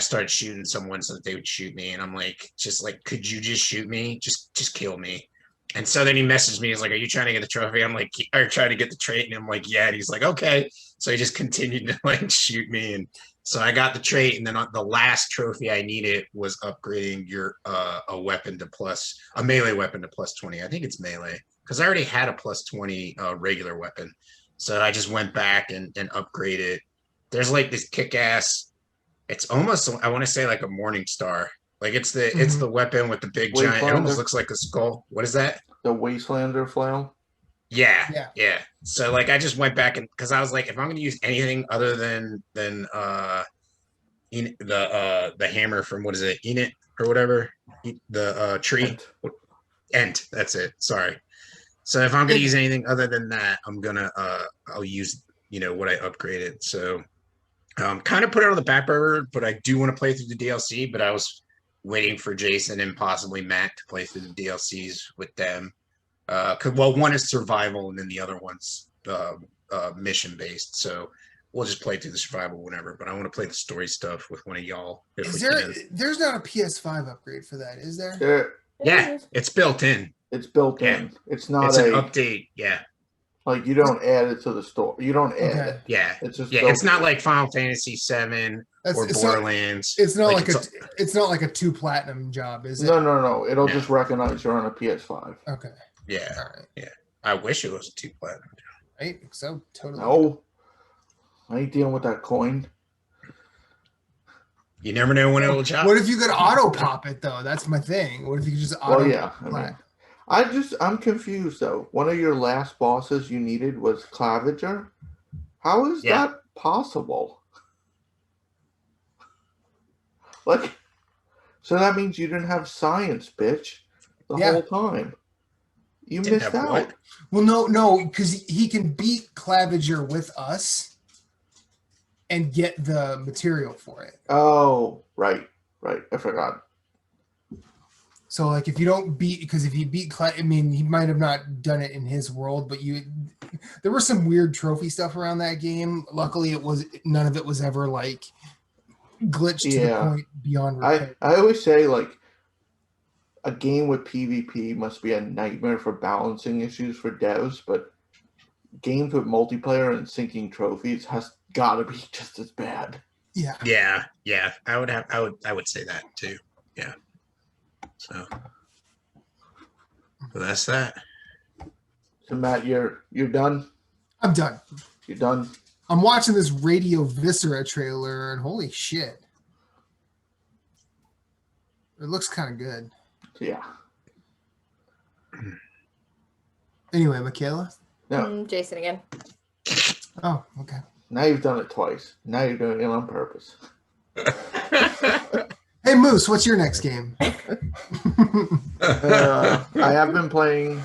started shooting someone so that they would shoot me, and I'm like, could you just shoot me? Just kill me. And so then he messaged me. He's like, "Are you trying to get the trophy?" I'm like, "Are trying to get the trait?" And I'm like, "Yeah." And he's like, "Okay." So he just continued to like shoot me, and so I got the trait. And then the last trophy I needed was upgrading a weapon to a melee weapon to +20. I think it's melee because I already had a +20 regular weapon. So I just went back and upgraded. There's like this kick-ass. It's almost, I want to say, like a Morning Star. Like it's the weapon with the big giant. It almost looks like a skull. What is that? The Wastelander flail. Yeah. So like I just went back and because I was like, if I'm gonna use anything other than the hammer from what is it, Enid or whatever, the tree, Ent. That's it. Sorry. So if I'm gonna use anything other than that, I'm gonna I'll use what I upgraded. So kind of put it on the back burner, but I do want to play through the DLC. But I was waiting for Jason and possibly Matt to play through the DLCs with them. One is survival, and then the other one's mission based. So we'll just play through the survival whenever. But I want to play the story stuff with one of y'all. There's not a PS5 upgrade for that, is there? Yeah, it's built in. It's built in. It's not an update. Yeah. Like you don't add it to the store. You don't add it. Yeah. It's just it's not like Final Fantasy VII or Borderlands. It's not it's not like a 2 platinum job, is it? No. It'll just recognize you're on a PS5. Okay. Yeah. All right. Yeah. I wish it was a 2 platinum job. Right? So totally. No. I ain't dealing with that coin. You never know when it'll drop. What if you could auto pop it though? That's my thing. What if you could just auto? Well, yeah. I'm confused though. One of your last bosses you needed was Claviger. How is that possible? Like, so that means you didn't have science, bitch, the whole time. You missed out. What? Well, no, because he can beat Claviger with us and get the material for it. Oh, right. Right, I forgot. So like if you don't beat, because if you beat I mean, he might have not done it in his world, but there was some weird trophy stuff around that game. Luckily none of it was ever like glitched to the point beyond repair. I always say like a game with PvP must be a nightmare for balancing issues for devs, but games with multiplayer and syncing trophies has gotta be just as bad. Yeah. Yeah. I would say that too. Yeah. So that's that. So Matt, you're done? I'm done. You're done? I'm watching this Radio Viscera trailer and holy shit. It looks kind of good. Yeah. Anyway, Michaela? No. Jason again. Oh, okay. Now you've done it twice. Now you're doing it on purpose. Hey, Moose, what's your next game? I have been playing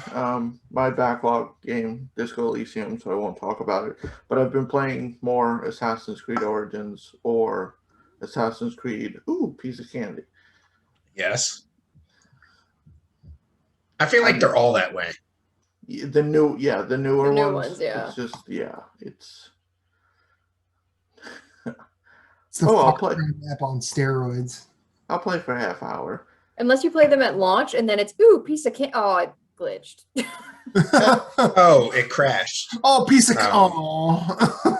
my backlog game, Disco Elysium, so I won't talk about it. But I've been playing more Assassin's Creed Origins or Assassin's Creed. Ooh, piece of candy. Yes. I feel like they're all that way. The newer ones. Yeah. It's just, it's. It's the I'll play. Map on steroids. I'll play for a half hour. Unless you play them at launch and then it's, ooh, piece of candy. Oh, it glitched. Oh, it crashed. Oh, piece of oh.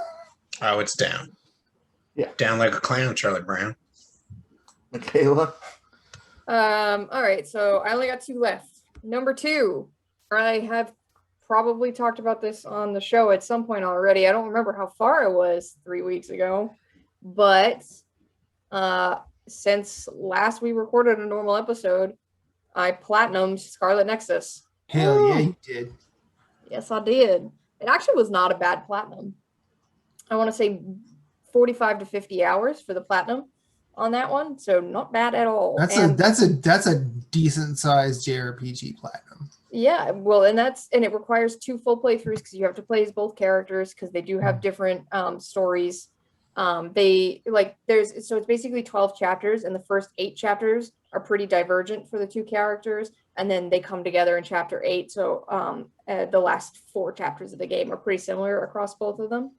Oh, it's down. Yeah. Down like a clown, Charlie Brown. Michaela? All right, so I only got 2 left. Number 2, I have probably talked about this on the show at some point already. I don't remember how far it was 3 weeks ago, but since last we recorded a normal episode, I platinumed Scarlet Nexus. Hell yeah, you did. Yes, I did. It actually was not a bad platinum. I want to say 45 to 50 hours for the platinum on that one, so not bad at all. That's a decent sized JRPG platinum. Yeah, well, and it requires 2 full playthroughs because you have to play as both characters because they do have different stories. So it's basically 12 chapters, and the first 8 chapters are pretty divergent for the 2 characters, and then they come together in chapter 8. So the last 4 chapters of the game are pretty similar across both of them.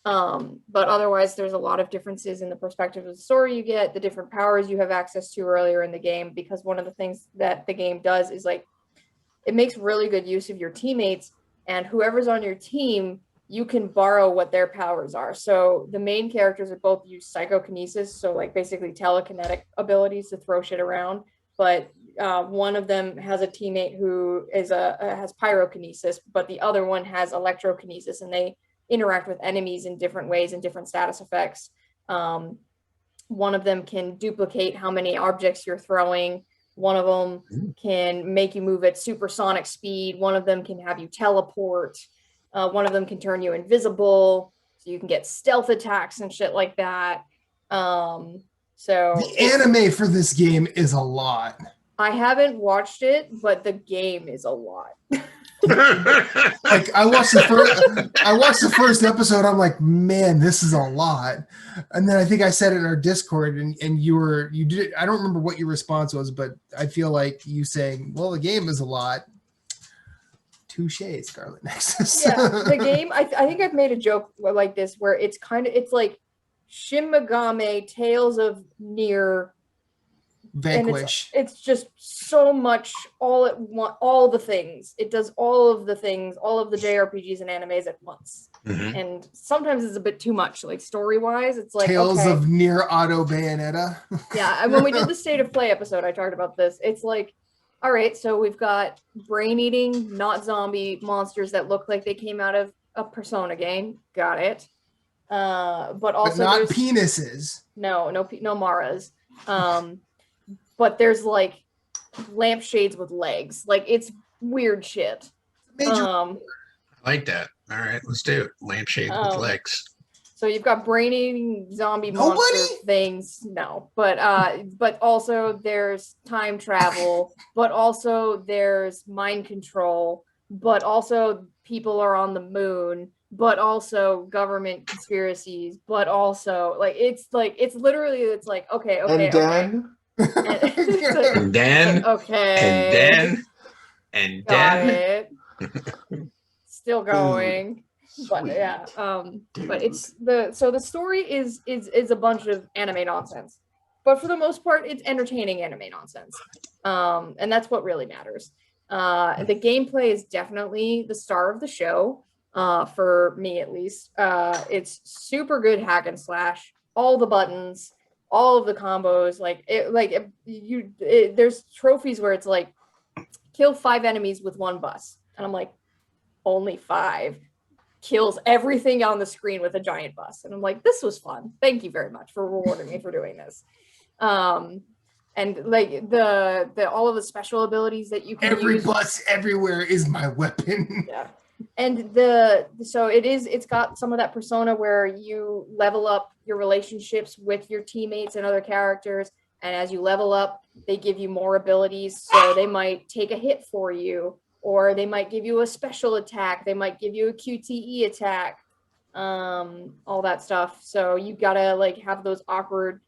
But otherwise, there's a lot of differences in the perspective of the story you get, the different powers you have access to earlier in the game, because one of the things that the game does is like it makes really good use of your teammates, and whoever's on your team, you can borrow what their powers are. So the main characters are both use psychokinesis, so like basically telekinetic abilities to throw shit around. But one of them has a teammate who has pyrokinesis, but the other one has electrokinesis, and they interact with enemies in different ways and different status effects. One of them can duplicate how many objects you're throwing. One of them can make you move at supersonic speed. One of them can have you teleport. One of them can turn you invisible, so you can get stealth attacks and shit like that. So the anime for this game is a lot. I haven't watched it, but the game is a lot. Like I watched the first episode. I'm like, man, this is a lot. And then I think I said it in our Discord, and you did. I don't remember what your response was, but I feel like you saying, "Well, the game is a lot." Touche, Scarlet Nexus. Yeah, the game. I think I've made a joke like this where it's like Shin Megami Tales of Nier. Vanquish. It's just so much all at once, all the things. It does all of the things, all of the JRPGs and animes at once. Mm-hmm. And sometimes it's a bit too much, like story-wise. It's like Tales of Nier Auto Bayonetta. Yeah, and when we did the State of Play episode, I talked about this. It's like, all right, so we've got brain-eating, not zombie monsters that look like they came out of a Persona game. Got it. But also but not penises. No Maras. But there's like lampshades with legs. Like it's weird shit. I like that. All right, let's do it. Lampshades with legs. So you've got brain-eating zombie monster things. No, but also there's time travel, but also there's mind control, but also people are on the moon, but also government conspiracies, but also it's literally okay, And then And then, okay, and then, and got then. it. Still going. But Sweet. yeah, Dude. but the story is a bunch of anime nonsense, but for the most part it's entertaining anime nonsense, and that's what really matters. The gameplay is definitely the star of the show, for me at least. It's super good hack and slash, all the buttons, all of the combos, there's trophies where it's like kill 5 enemies with 1 bus, and I'm like, only 5 kills everything on the screen with a giant bus, and I'm like, this was fun, thank you very much for rewarding me for doing this. And like the all of the special abilities that you can Every use. bus everywhere is my weapon. Yeah. And it's got some of that persona where you level up your relationships with your teammates and other characters, and as you level up they give you more abilities, so they might take a hit for you, or they might give you a special attack, they might give you a QTE attack, all that stuff. So you gotta have those awkward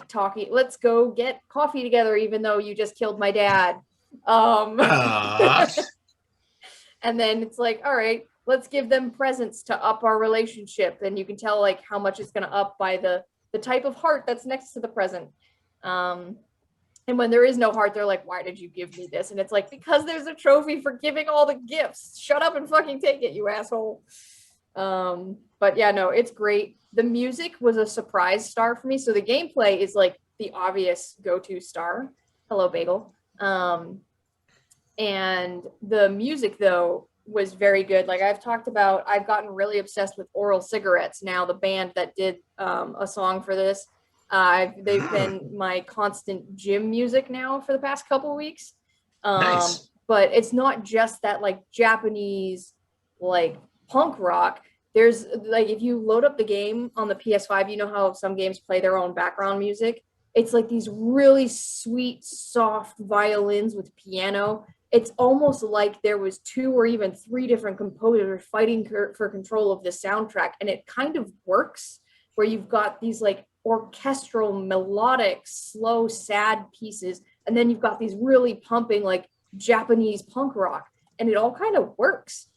talking, let's go get coffee together even though you just killed my dad. And then it's like, all right, let's give them presents to up our relationship, and you can tell how much it's going to up by the type of heart that's next to the present. And when there is no heart, they're like, why did you give me this? And it's like, because there's a trophy for giving all the gifts. Shut up and fucking take it, you asshole. But yeah, no, it's great. The music was a surprise star for me. So the gameplay is the obvious go-to star. Hello, Bagel. And the music though was very good. I've gotten really obsessed with Oral Cigarettes now, the band that did a song for this. They've been my constant gym music now for the past couple of weeks. Nice. But it's not just that Japanese punk rock. There's if you load up the game on the PS5, you know how some games play their own background music. It's these really sweet, soft violins with piano. It's almost like there was 2 or even 3 different composers fighting for control of the soundtrack, and it kind of works where you've got these orchestral, melodic, slow, sad pieces, and then you've got these really pumping Japanese punk rock, and it all kind of works.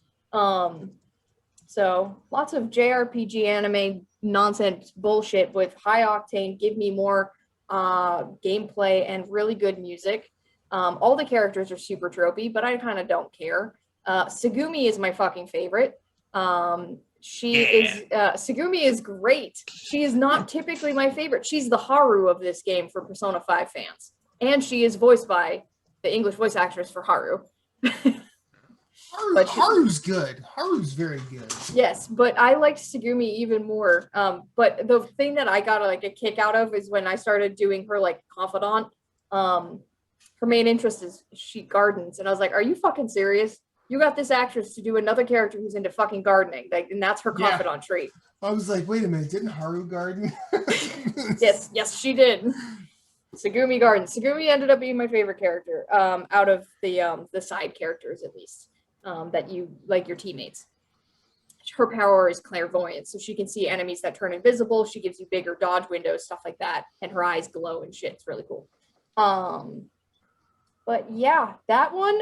So lots of JRPG anime nonsense bullshit with high octane, give me more gameplay and really good music. All the characters are super tropey, but I kind of don't care. Segumi is my fucking favorite. Segumi is great. She is not typically my favorite. She's the Haru of this game for Persona 5 fans. And she is voiced by the English voice actress for Haru. Haru's good. Haru's very good. Yes, but I liked Segumi even more. But the thing that I got a kick out of is when I started doing her confidant. Her main interest is she gardens, and I was like, are you fucking serious? You got this actress to do another character who's into fucking gardening, and that's her confidant trait. I was like, wait a minute, didn't Haru garden? yes, she did. Segumi gardens. Segumi ended up being my favorite character, out of the side characters at least, that you your teammates. Her power is clairvoyance, so she can see enemies that turn invisible. She gives you bigger dodge windows, stuff like that, and her eyes glow and shit. It's really cool. But yeah, that one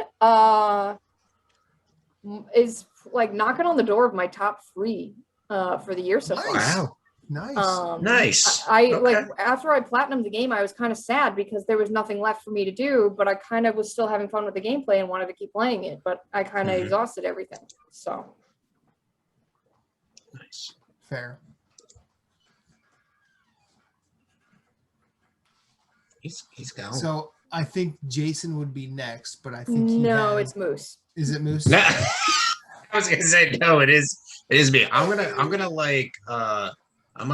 is knocking on the door of my top 3 for the year so far. Wow. Nice. Nice. I after I platinumed the game, I was kind of sad because there was nothing left for me to do, but I kind of was still having fun with the gameplay and wanted to keep playing it, but I kind of exhausted everything. So Nice. Fair. He's gone. So I think Jason would be next, but I think it's Moose. Is it Moose? No. I was gonna say no. It is me. I'm gonna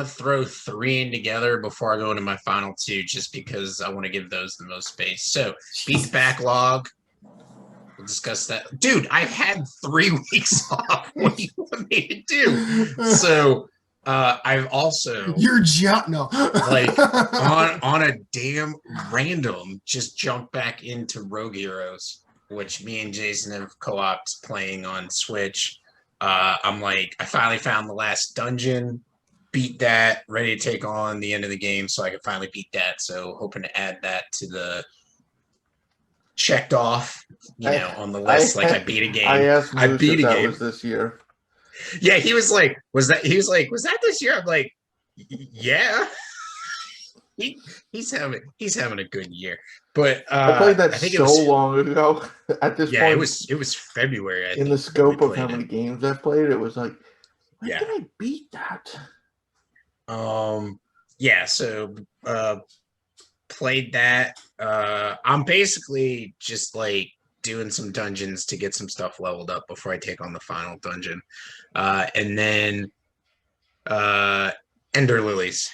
throw 3 in together before I go into my final 2, just because I want to give those the most space. So beat the backlog. We'll discuss that. Dude, I've had 3 weeks off. What do you want me to do? So I've also Your job no on a damn random just jumped back into Rogue Heroes, which me and Jason have co-opted playing on Switch. I'm like, I finally found the last dungeon, beat that, ready to take on the end of the game, so I can finally beat that. So hoping to add that to the checked off, on the list. Like I beat a game. I asked I Moose beat if a that game. was this year. Yeah, he was like, was that this year? I'm like, yeah. He's having a good year. But I played that I think so long ago. At this yeah, point, it was February. I in think the scope we of how played many it. games I've played, it was like, when Yeah. did I beat that? Yeah, so played that. I'm basically just like doing some dungeons to get some stuff leveled up before I take on the final dungeon. And then Ender Lilies.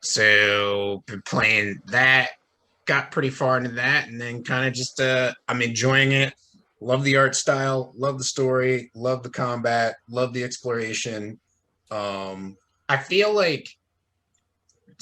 So been playing that, got pretty far into that, and then kind of just I'm enjoying it. Love the art style, love the story, love the combat, love the exploration. I feel like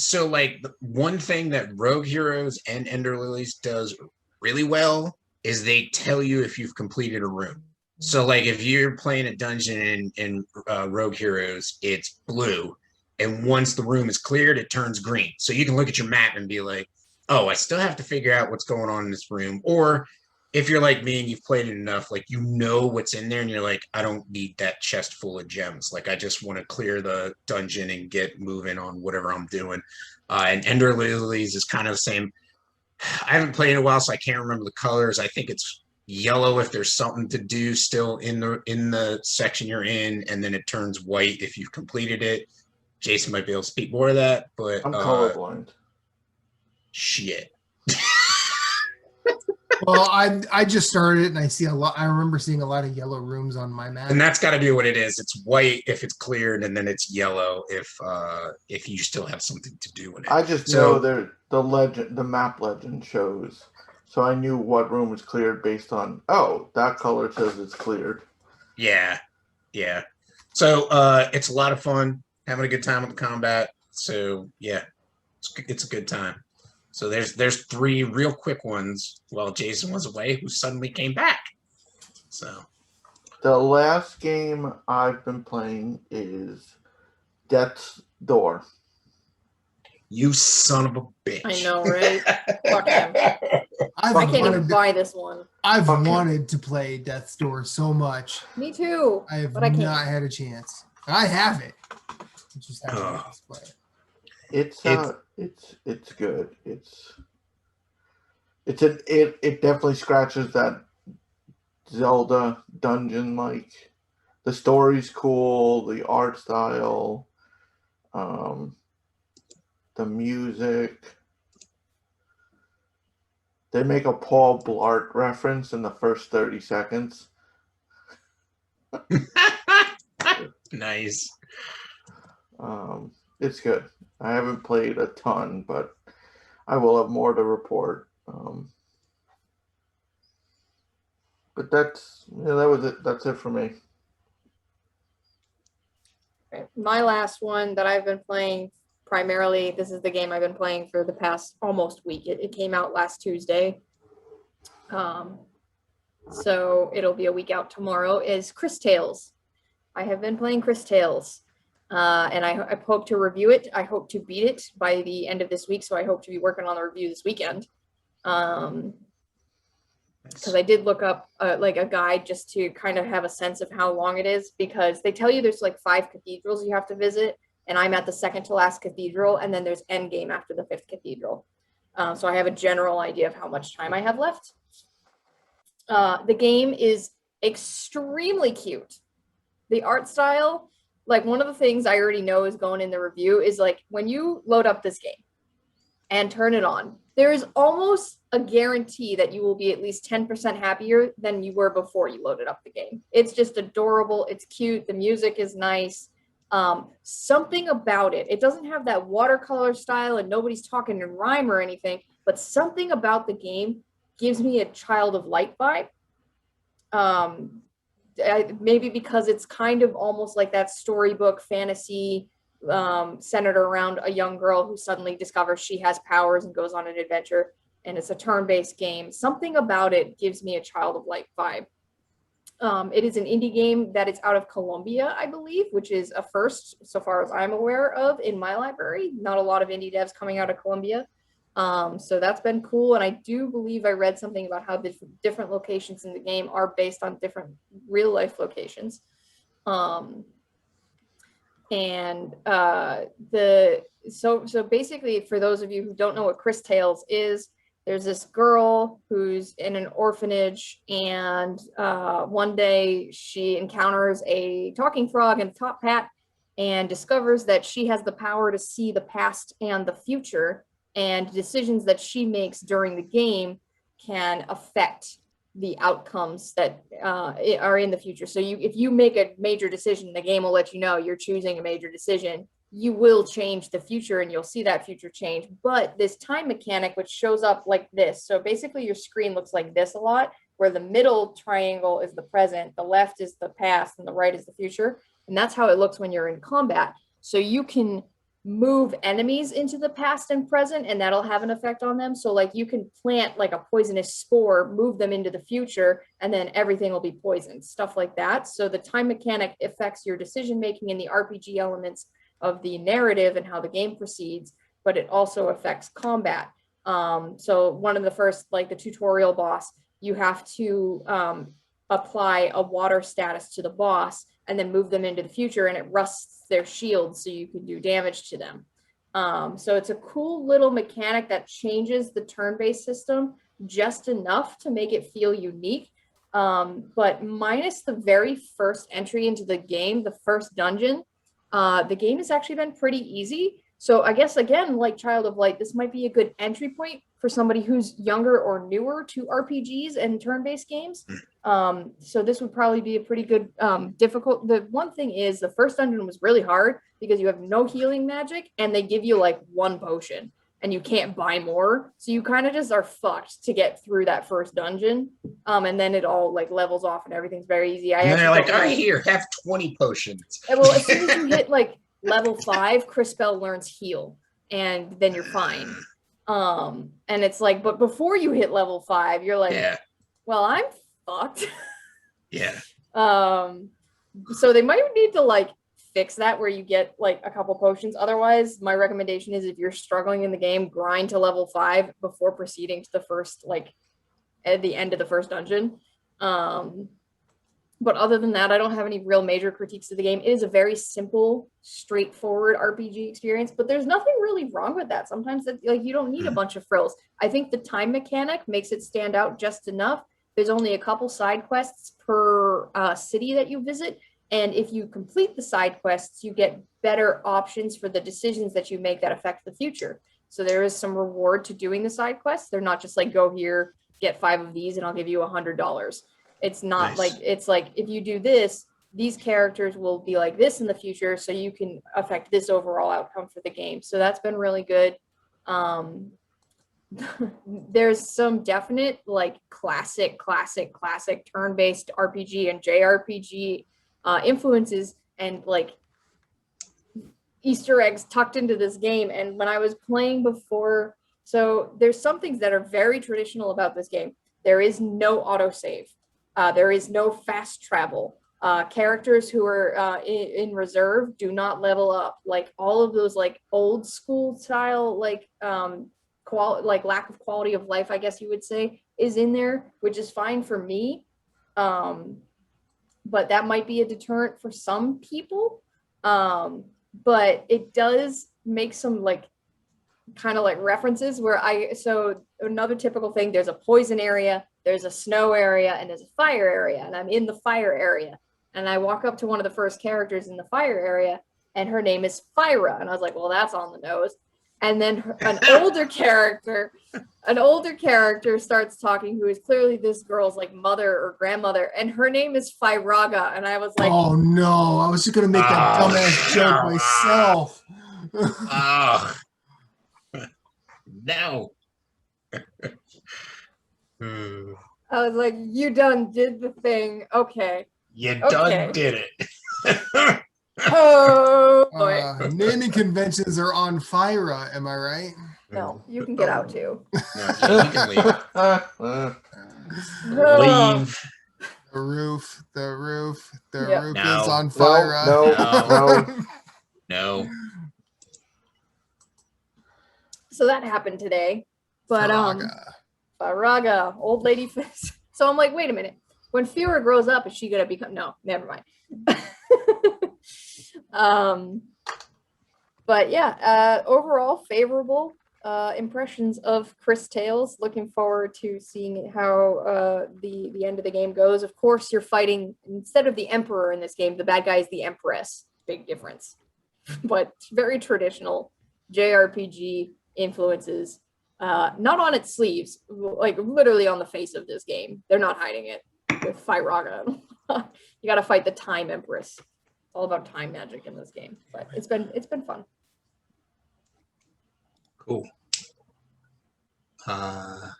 the one thing that Rogue Heroes and Ender Lilies does really well is they tell you if you've completed a room. So like if you're playing a dungeon in Rogue Heroes, it's blue, and once the room is cleared, it turns green. So you can look at your map and be like, "Oh, I still have to figure out what's going on in this room." Or if you're like me and you've played it enough, like you know what's in there, and you're like, "I don't need that chest full of gems. Like I just want to clear the dungeon and get moving on whatever I'm doing." And Ender Lilies is kind of the same. I haven't played in a while, so I can't remember the colors. I think it's yellow if there's something to do still in the section you're in, and then it turns white if you've completed it. Jason might be able to speak more of that, but I'm colorblind. shit. Well, I just started it and I see a lot. I remember seeing a lot of yellow rooms on my map. And that's got to be what it is. It's white if it's cleared, and then it's yellow if you still have something to do in it. I just know the map legend shows, so I knew what room was cleared based on. Oh, that color says it's cleared. Yeah. So it's a lot of fun, having a good time with the combat. So yeah, it's a good time. So there's three real quick ones while Jason was away, who suddenly came back. So The last game I've been playing is Death's Door. you son of a bitch! I know, right? Fuck him. I can't even buy this one. I've wanted to play Death's Door so much. Me too. I have but I not had a chance. I have it. I just haven't had to play it. It's good. It definitely scratches that Zelda dungeon like. The story's cool, the art style, the music. They make a Paul Blart reference in the first 30 seconds. Nice. It's good. I haven't played a ton, but I will have more to report. But that was it. That's it for me. My last one that I've been playing primarily, this is the game I've been playing for the past almost week. It came out last Tuesday. So it'll be a week out tomorrow, is Chris Tales. I have been playing Chris Tales. And I hope to review it. I hope to beat it by the end of this week. So I hope to be working on the review this weekend. Because I did look up like a guide just to kind of have a sense of how long it is, because they tell you there's like 5 cathedrals you have to visit, and I'm at the second to last cathedral, and then there's Endgame after the 5th cathedral. So I have a general idea of how much time I have left. The game is extremely cute. The art style, like one of the things I already know is going in the review is like when you load up this game and turn it on, there is almost a guarantee that you will be at least 10% happier than you were before you loaded up the game. It's just adorable. It's cute. The music is nice. Something about it. It doesn't have that watercolor style and nobody's talking in rhyme or anything, but something about the game gives me a Child of Light vibe. Maybe because it's kind of almost like that storybook fantasy centered around a young girl who suddenly discovers she has powers and goes on an adventure, and it's a turn-based game. Something about it gives me a Child of Light vibe. It is an indie game that is out of Colombia, I believe, which is a first, so far as I'm aware of, in my library. Not a lot of indie devs coming out of Colombia. So that's been cool. And I do believe I read something about how the different locations in the game are based on different real life locations. So basically, for those of you who don't know what Chris Tales is, there's this girl who's in an orphanage, and one day she encounters a talking frog and a top hat and discovers that she has the power to see the past and the future, and decisions that she makes during the game can affect the outcomes that are in the future. So if you make a major decision, the game will let you know you're choosing a major decision. You will change the future, and you'll see that future change. But this time mechanic, which shows up like this, so basically your screen looks like this a lot, where the middle triangle is the present, the left is the past, and the right is the future. And that's how it looks when you're in combat. So you can move enemies into the past and present, and that'll have an effect on them. So like you can plant like a poisonous spore, move them into the future, and then everything will be poisoned, stuff like that. So the time mechanic affects your decision making and the RPG elements of the narrative and how the game proceeds, but it also affects combat. So one of the first, like the tutorial boss, you have to apply a water status to the boss and then move them into the future, and it rusts their shields so you can do damage to them. So it's a cool little mechanic that changes the turn-based system just enough to make it feel unique. But minus the very first entry into the game, the first dungeon, the game has actually been pretty easy. So I guess, again, like Child of Light, this might be a good entry point for somebody who's younger or newer to RPGs and turn-based games. So this would probably be a pretty good difficult. The one thing is the first dungeon was really hard because you have no healing magic, and they give you like one potion and you can't buy more. So you kind of just are fucked to get through that first dungeon. And then it all like levels off and everything's very easy. And then they're like, all right, here, have 20 potions. Well, as soon as you hit like level 5, Crispell learns heal, and then you're fine. And it's like, but before you hit level 5, you're like, yeah, well, I'm fucked. Yeah. So they might need to like fix that where you get like a couple potions. Otherwise, my recommendation is if you're struggling in the game, grind to level 5 before proceeding to the first, like at the end of the first dungeon. But other than that, I don't have any real major critiques of the game. It is a very simple, straightforward RPG experience, but there's nothing really wrong with that. Sometimes that, like, you don't need a bunch of frills. I think the time mechanic makes it stand out just enough. There's only a couple side quests per city that you visit. And if you complete the side quests, you get better options for the decisions that you make that affect the future. So there is some reward to doing the side quests. They're not just like, go here, get 5 of these, and I'll give you $100. It's not nice. Like, it's like, if you do this, these characters will be like this in the future, so you can affect this overall outcome for the game. So that's been really good. There's some definite like classic turn-based RPG and JRPG influences and like Easter eggs tucked into this game. And when I was playing before, so there's some things that are very traditional about this game. There is no autosave. There is no fast travel. Characters who are in reserve do not level up. Like all of those like old school style like like lack of quality of life, I guess you would say, is in there, which is fine for me. But that might be a deterrent for some people. But it does make some like kind of like references where so another typical thing, there's a poison area, there's a snow area, and there's a fire area, and I'm in the fire area, and I walk up to one of the first characters in the fire area, and her name is Fyra, and I was like, well, that's on the nose. And then an older character starts talking, who is clearly this girl's like mother or grandmother, and her name is Fyraga, and I was like, oh no, I was just gonna make that dumbass joke myself. No. I was like, you done did the thing. Okay. You done did it. Oh boy. Naming conventions are on fire, am I right? No, you can get out too. No, you can leave. Leave. roof Yep. is No. on fire. No. So that happened today. But Faraga. old lady face. So I'm like, wait a minute. When Fira grows up, is she gonna become? No, never mind. But yeah, overall favorable impressions of Chris Tales. Looking forward to seeing how the end of the game goes. Of course, you're fighting, instead of the Emperor in this game, the bad guy is the Empress. Big difference. But very traditional JRPG influences. Not on its sleeves, like literally on the face of this game. They're not hiding it with Firaga. You got to fight the Time Empress. It's all about time magic in this game, but it's been fun. Cool. I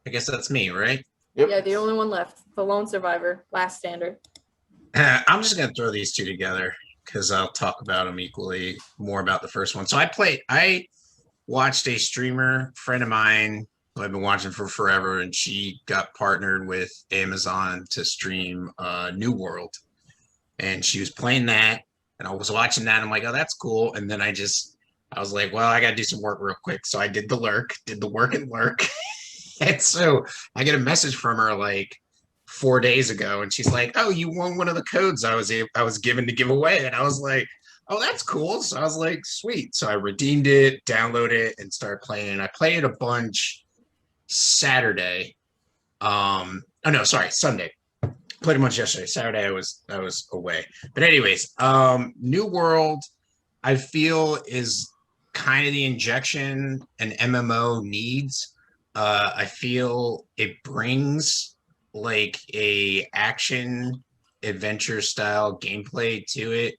guess that's me, right? Yep. Yeah, the only one left, the lone survivor, last stander. I'm just gonna throw these two together because I'll talk about them equally more about the first one. So I watched a streamer friend of mine who I've been watching for forever, and she got partnered with Amazon to stream New World, and she was playing that, and I was watching that. And I'm like, oh, that's cool. And then I was like, well, I got to do some work real quick. So I did the work and lurk. And so I get a message from her like 4 days ago, and she's like, oh, you won one of the codes I was given to give away. And I was like, oh, that's cool. So I was like, sweet. So I redeemed it, downloaded it, and started playing. And I played a bunch Saturday. Sunday. Played a bunch yesterday. Saturday I was away. But anyways, New World, I feel, is kind of the injection an MMO needs. I feel it brings like a action adventure style gameplay to it.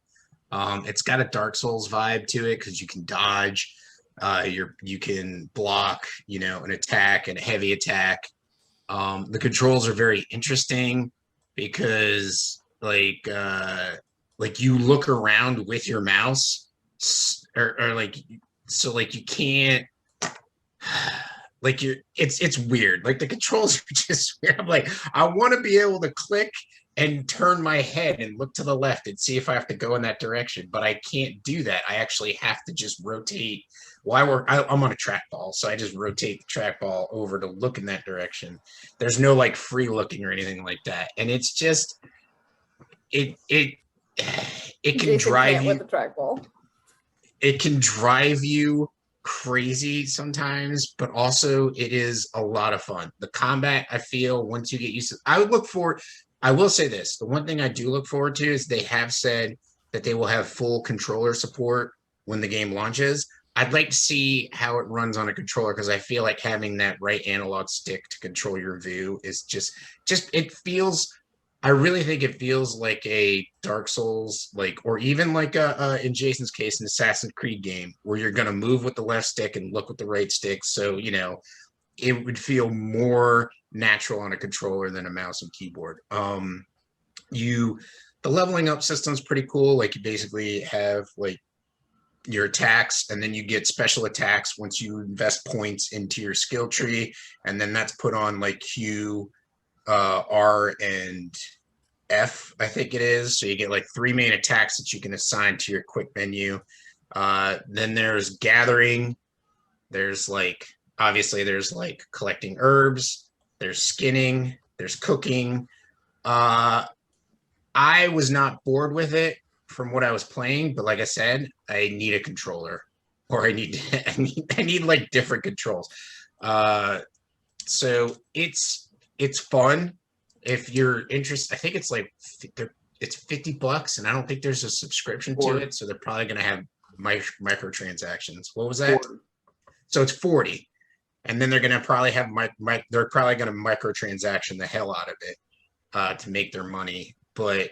It's got a Dark Souls vibe to it because you can dodge, you can block, an attack and a heavy attack. The controls are very interesting because like you look around with your mouse, or like, so like you can't, like it's weird. Like the controls are just weird. I'm like, I want to be able to click and turn my head and look to the left and see if I have to go in that direction, but I can't do that. I actually have to just rotate. Well, I'm on a trackball, so I just rotate the trackball over to look in that direction. There's no like free looking or anything like that, and it's just it can Jason drive can't you. with the trackball. It can drive you crazy sometimes, but also it is a lot of fun. The combat, I feel, once you get used to, I will say this, the one thing I do look forward to is they have said that they will have full controller support when the game launches. I'd like to see how it runs on a controller, because I feel like having that right analog stick to control your view is just it feels, I really think it feels like a Dark Souls, like, or even like in Jason's case, an Assassin's Creed game where you're going to move with the left stick and look with the right stick. So, it would feel more natural on a controller than a mouse and keyboard. The leveling up system is pretty cool. Like you basically have like your attacks, and then you get special attacks once you invest points into your skill tree, and then that's put on like Q, R, and F, I think it is. So you get like 3 main attacks that you can assign to your quick menu. Then there's gathering. There's like, obviously there's like collecting herbs. There's skinning. There's cooking. I was not bored with it from what I was playing, but like I said, I need a controller, or I need like different controls. So it's fun if you're interested. I think it's like it's $50, and I don't think there's a subscription to it, so they're probably going to have microtransactions. What was that? 40. So it's 40, and then they're going to probably have they're probably going to microtransaction the hell out of it to make their money. But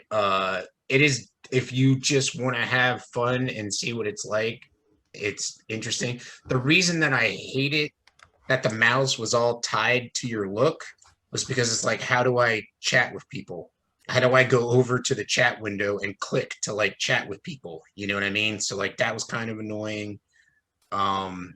it is, if you just want to have fun and see what it's like, it's interesting. The reason that I hate it, that the mouse was all tied to your look, was because it's like, how do I chat with people? How do I go over to the chat window and click to like chat with people? You know what I mean? So like that was kind of annoying. And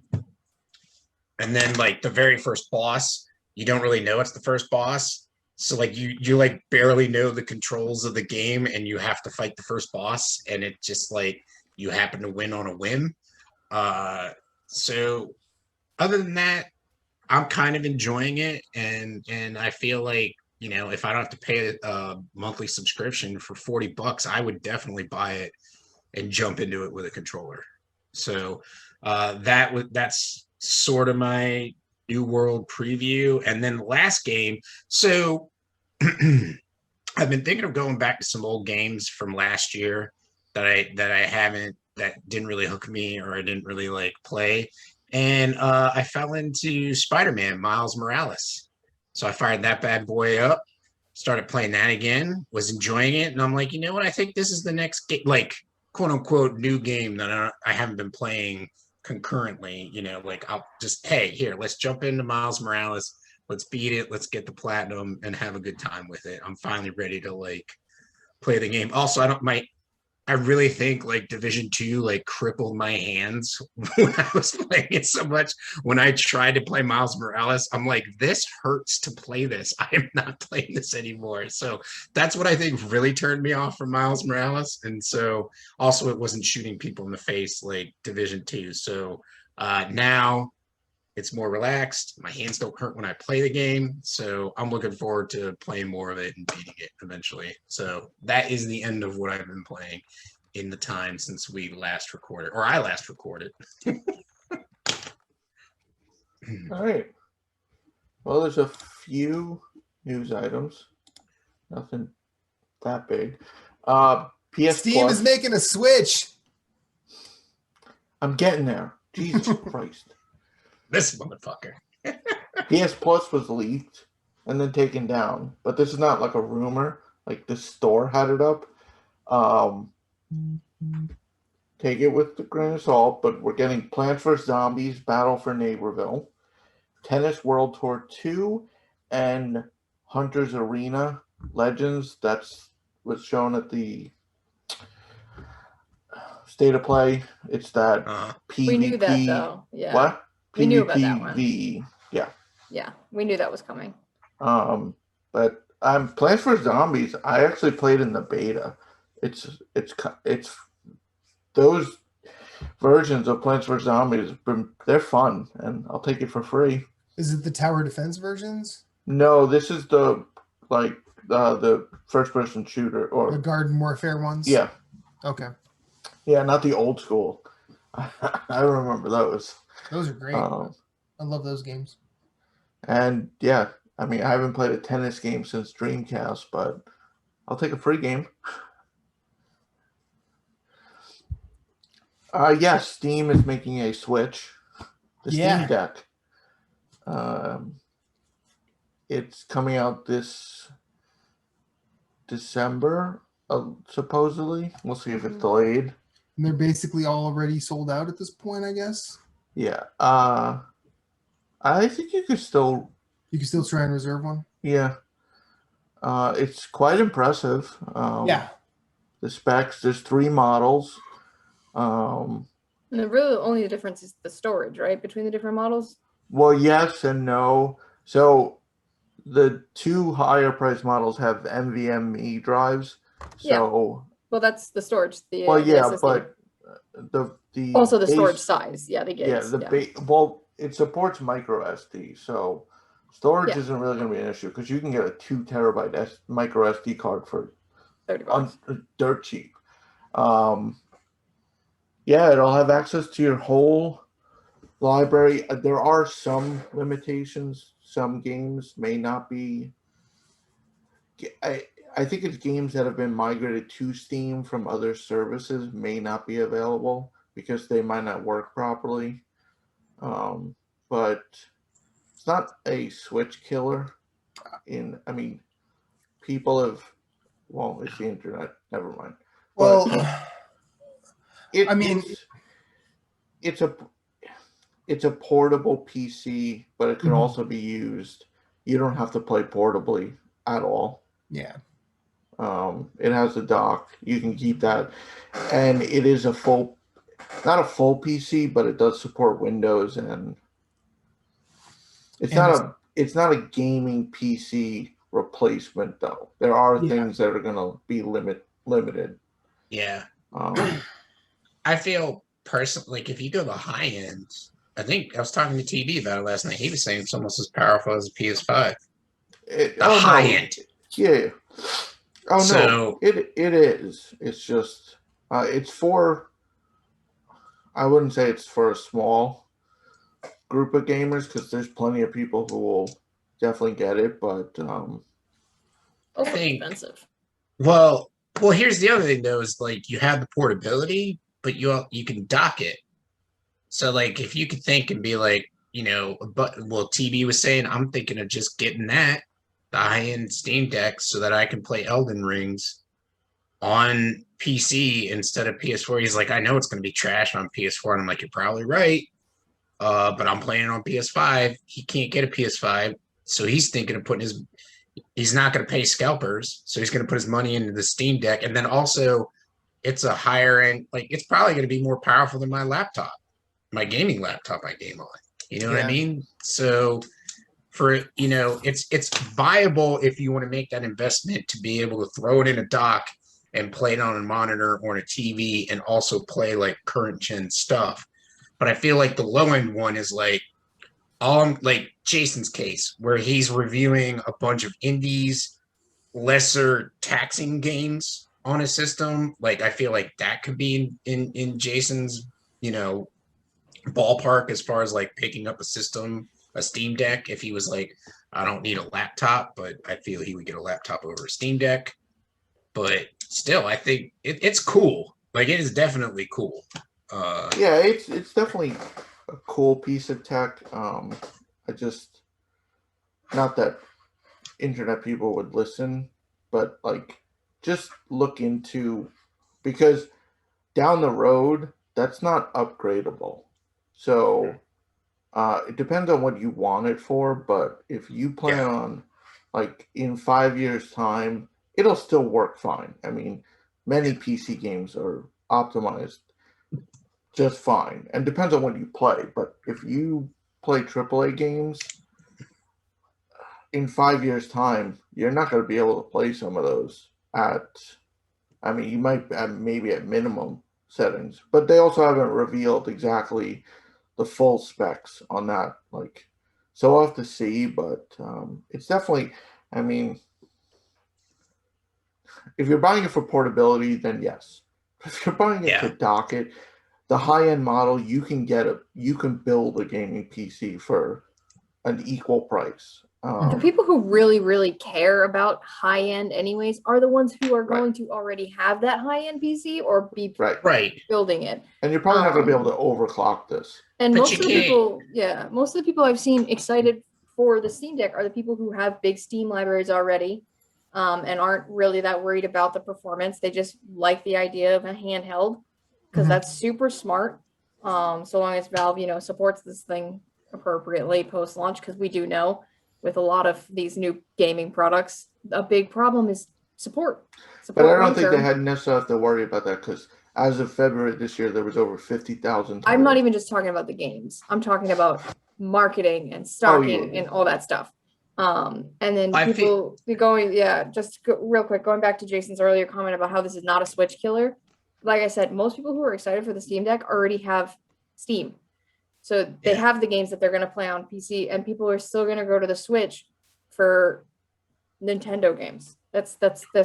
then like the very first boss, you don't really know it's the first boss So like you like barely know the controls of the game, and you have to fight the first boss, and it just like you happen to win on a whim. So other than that, I'm kind of enjoying it, and I feel like, if I don't have to pay a monthly subscription for $40, I would definitely buy it and jump into it with a controller. So that's sort of my New World preview. And then the last game. So I've been thinking of going back to some old games from last year that didn't really hook me, or I didn't really like play. And I fell into Spider-Man Miles Morales. So I fired that bad boy up, started playing that again, was enjoying it, and I'm like, you know what? I think this is the next game, like quote unquote new game that I haven't been playing concurrently. Like I'll just, hey, here, let's jump into Miles Morales. Let's beat it. Let's get the platinum and have a good time with it. I'm finally ready to like play the game. Also, I really think like Division 2 like crippled my hands when I was playing it so much. When I tried to play Miles Morales, I'm like, this hurts to play this. I am not playing this anymore. So that's what I think really turned me off from Miles Morales. And so also it wasn't shooting people in the face like Division 2. So now it's more relaxed. My hands don't hurt when I play the game. So I'm looking forward to playing more of it and beating it eventually. So that is the end of what I've been playing in the time since we last recorded, or I last recorded. All right. Well, there's a few news items. Nothing that big. PS Steam Plus. is making a Switch. I'm getting there. Jesus Christ. This motherfucker. PS Plus was leaked and then taken down, but this is not like a rumor. Like the store had it up. Take it with a grain of salt, but we're getting Plants vs. Zombies, Battle for Neighborville, Tennis World Tour 2, and Hunter's Arena Legends. That's what's shown at the State of Play. It's that PvP. We knew that though. Yeah. What? We knew about that one. PvP. Yeah. Yeah, we knew that was coming. But Plants vs. Zombies, I actually played in the beta. It's those versions of Plants vs. Zombies, they're fun, and I'll take it for free. Is it the tower defense versions? No, this is the first person shooter, or The garden warfare ones? Yeah. Okay. Yeah, not the old school. I remember those. Those are great. I love those games. And yeah, I mean, I haven't played a tennis game since Dreamcast, but I'll take a free game. Yes, Steam is making a Switch. The Steam Deck. It's coming out this December, supposedly. We'll see if it's delayed. And they're basically already sold out at this point, I guess. Yeah. I think you can still try and reserve one. Yeah. It's quite impressive. Yeah. The specs, there's 3 models. And really only the difference is the storage, right? Between the different models? Well, yes and no. So the 2 higher price models have NVMe drives. So well, that's the storage. Well, yeah, the but the also the base, storage size. Yeah, the gigs. Well, it supports micro SD, so storage isn't really going to be an issue because you can get a 2 terabyte micro SD card for $30. Dirt cheap. Yeah, it'll have access to your whole library. There are some limitations. Some games may not be. I think it's games that have been migrated to Steam from other services may not be available because they might not work properly. But it's not a Switch killer. People have. Well, it's the internet. Never mind. Well, it's a portable PC, but it can also be used. You don't have to play portably at all. Yeah. It has a dock. You can keep that, and it is not a full PC, but it does support Windows, and it's not a gaming PC replacement though. There are Yeah. things that are going to be limited. Yeah. Um, I feel personally, like if you go the high end, I think I was talking to TB about it last night. He was saying it's almost as powerful as a PS5. The high end. Yeah. Oh no, So it is. It's just it's for. I wouldn't say it's for a small group of gamers because there's plenty of people who will definitely get it, but Also think- expensive. well, here's the other thing though, is like you have the portability, but you can dock it. So like if you could think and be like, but TB was saying, I'm thinking of just getting the high-end Steam Deck so that I can play Elden Rings on PC instead of PS4. He's like, I know it's going to be trash on PS4, and I'm like, you're probably right. But I'm playing it on PS5. He can't get a PS5, so he's thinking of he's not going to pay scalpers, so he's going to put his money into the Steam Deck, and then also it's a higher end, like it's probably going to be more powerful than my gaming laptop I game on. You know what I mean? So for it's viable if you want to make that investment to be able to throw it in a dock and play it on a monitor or on a TV and also play like current gen stuff. But I feel like the low end one is like Jason's case where he's reviewing a bunch of indies, lesser taxing games on a system. Like I feel like that could be in Jason's, ballpark as far as like picking up a Steam Deck. If he was like, I don't need a laptop, but I feel he would get a laptop over a Steam Deck. But still, I think it's cool. Like it is definitely cool. Yeah, it's definitely a cool piece of tech. I just, not that internet people would listen, but like just look into, because down the road that's not upgradable. So it depends on what you want it for, but if you plan on like in 5 years time, it'll still work fine. I mean, many PC games are optimized just fine, and depends on what you play. But if you play AAA games in 5 years time, you're not going to be able to play some of those you might maybe at minimum settings, but they also haven't revealed exactly the full specs on that. Like, so we'll have to see, but it's definitely, I mean, if you're buying it for portability, then yes. If you're buying it to dock it, the high-end model, you can build a gaming PC for an equal price. The people who really, really care about high end, anyways, are the ones who are going to already have that high end PC or be building it. And you're probably not going to be able to overclock this. And most of the people I've seen excited for the Steam Deck are the people who have big Steam libraries already, and aren't really that worried about the performance. They just like the idea of a handheld because that's super smart. So long as Valve, supports this thing appropriately post launch, because we do know with a lot of these new gaming products, a big problem is support. But I don't think they had necessarily have to worry about that, because as of February this year, there was over 50,000. I'm not even just talking about the games. I'm talking about marketing and stocking and all that stuff. And then real quick, going back to Jason's earlier comment about how this is not a Switch killer. Like I said, most people who are excited for the Steam Deck already have Steam. So they have the games that they're going to play on PC, and people are still going to go to the Switch for Nintendo games. That's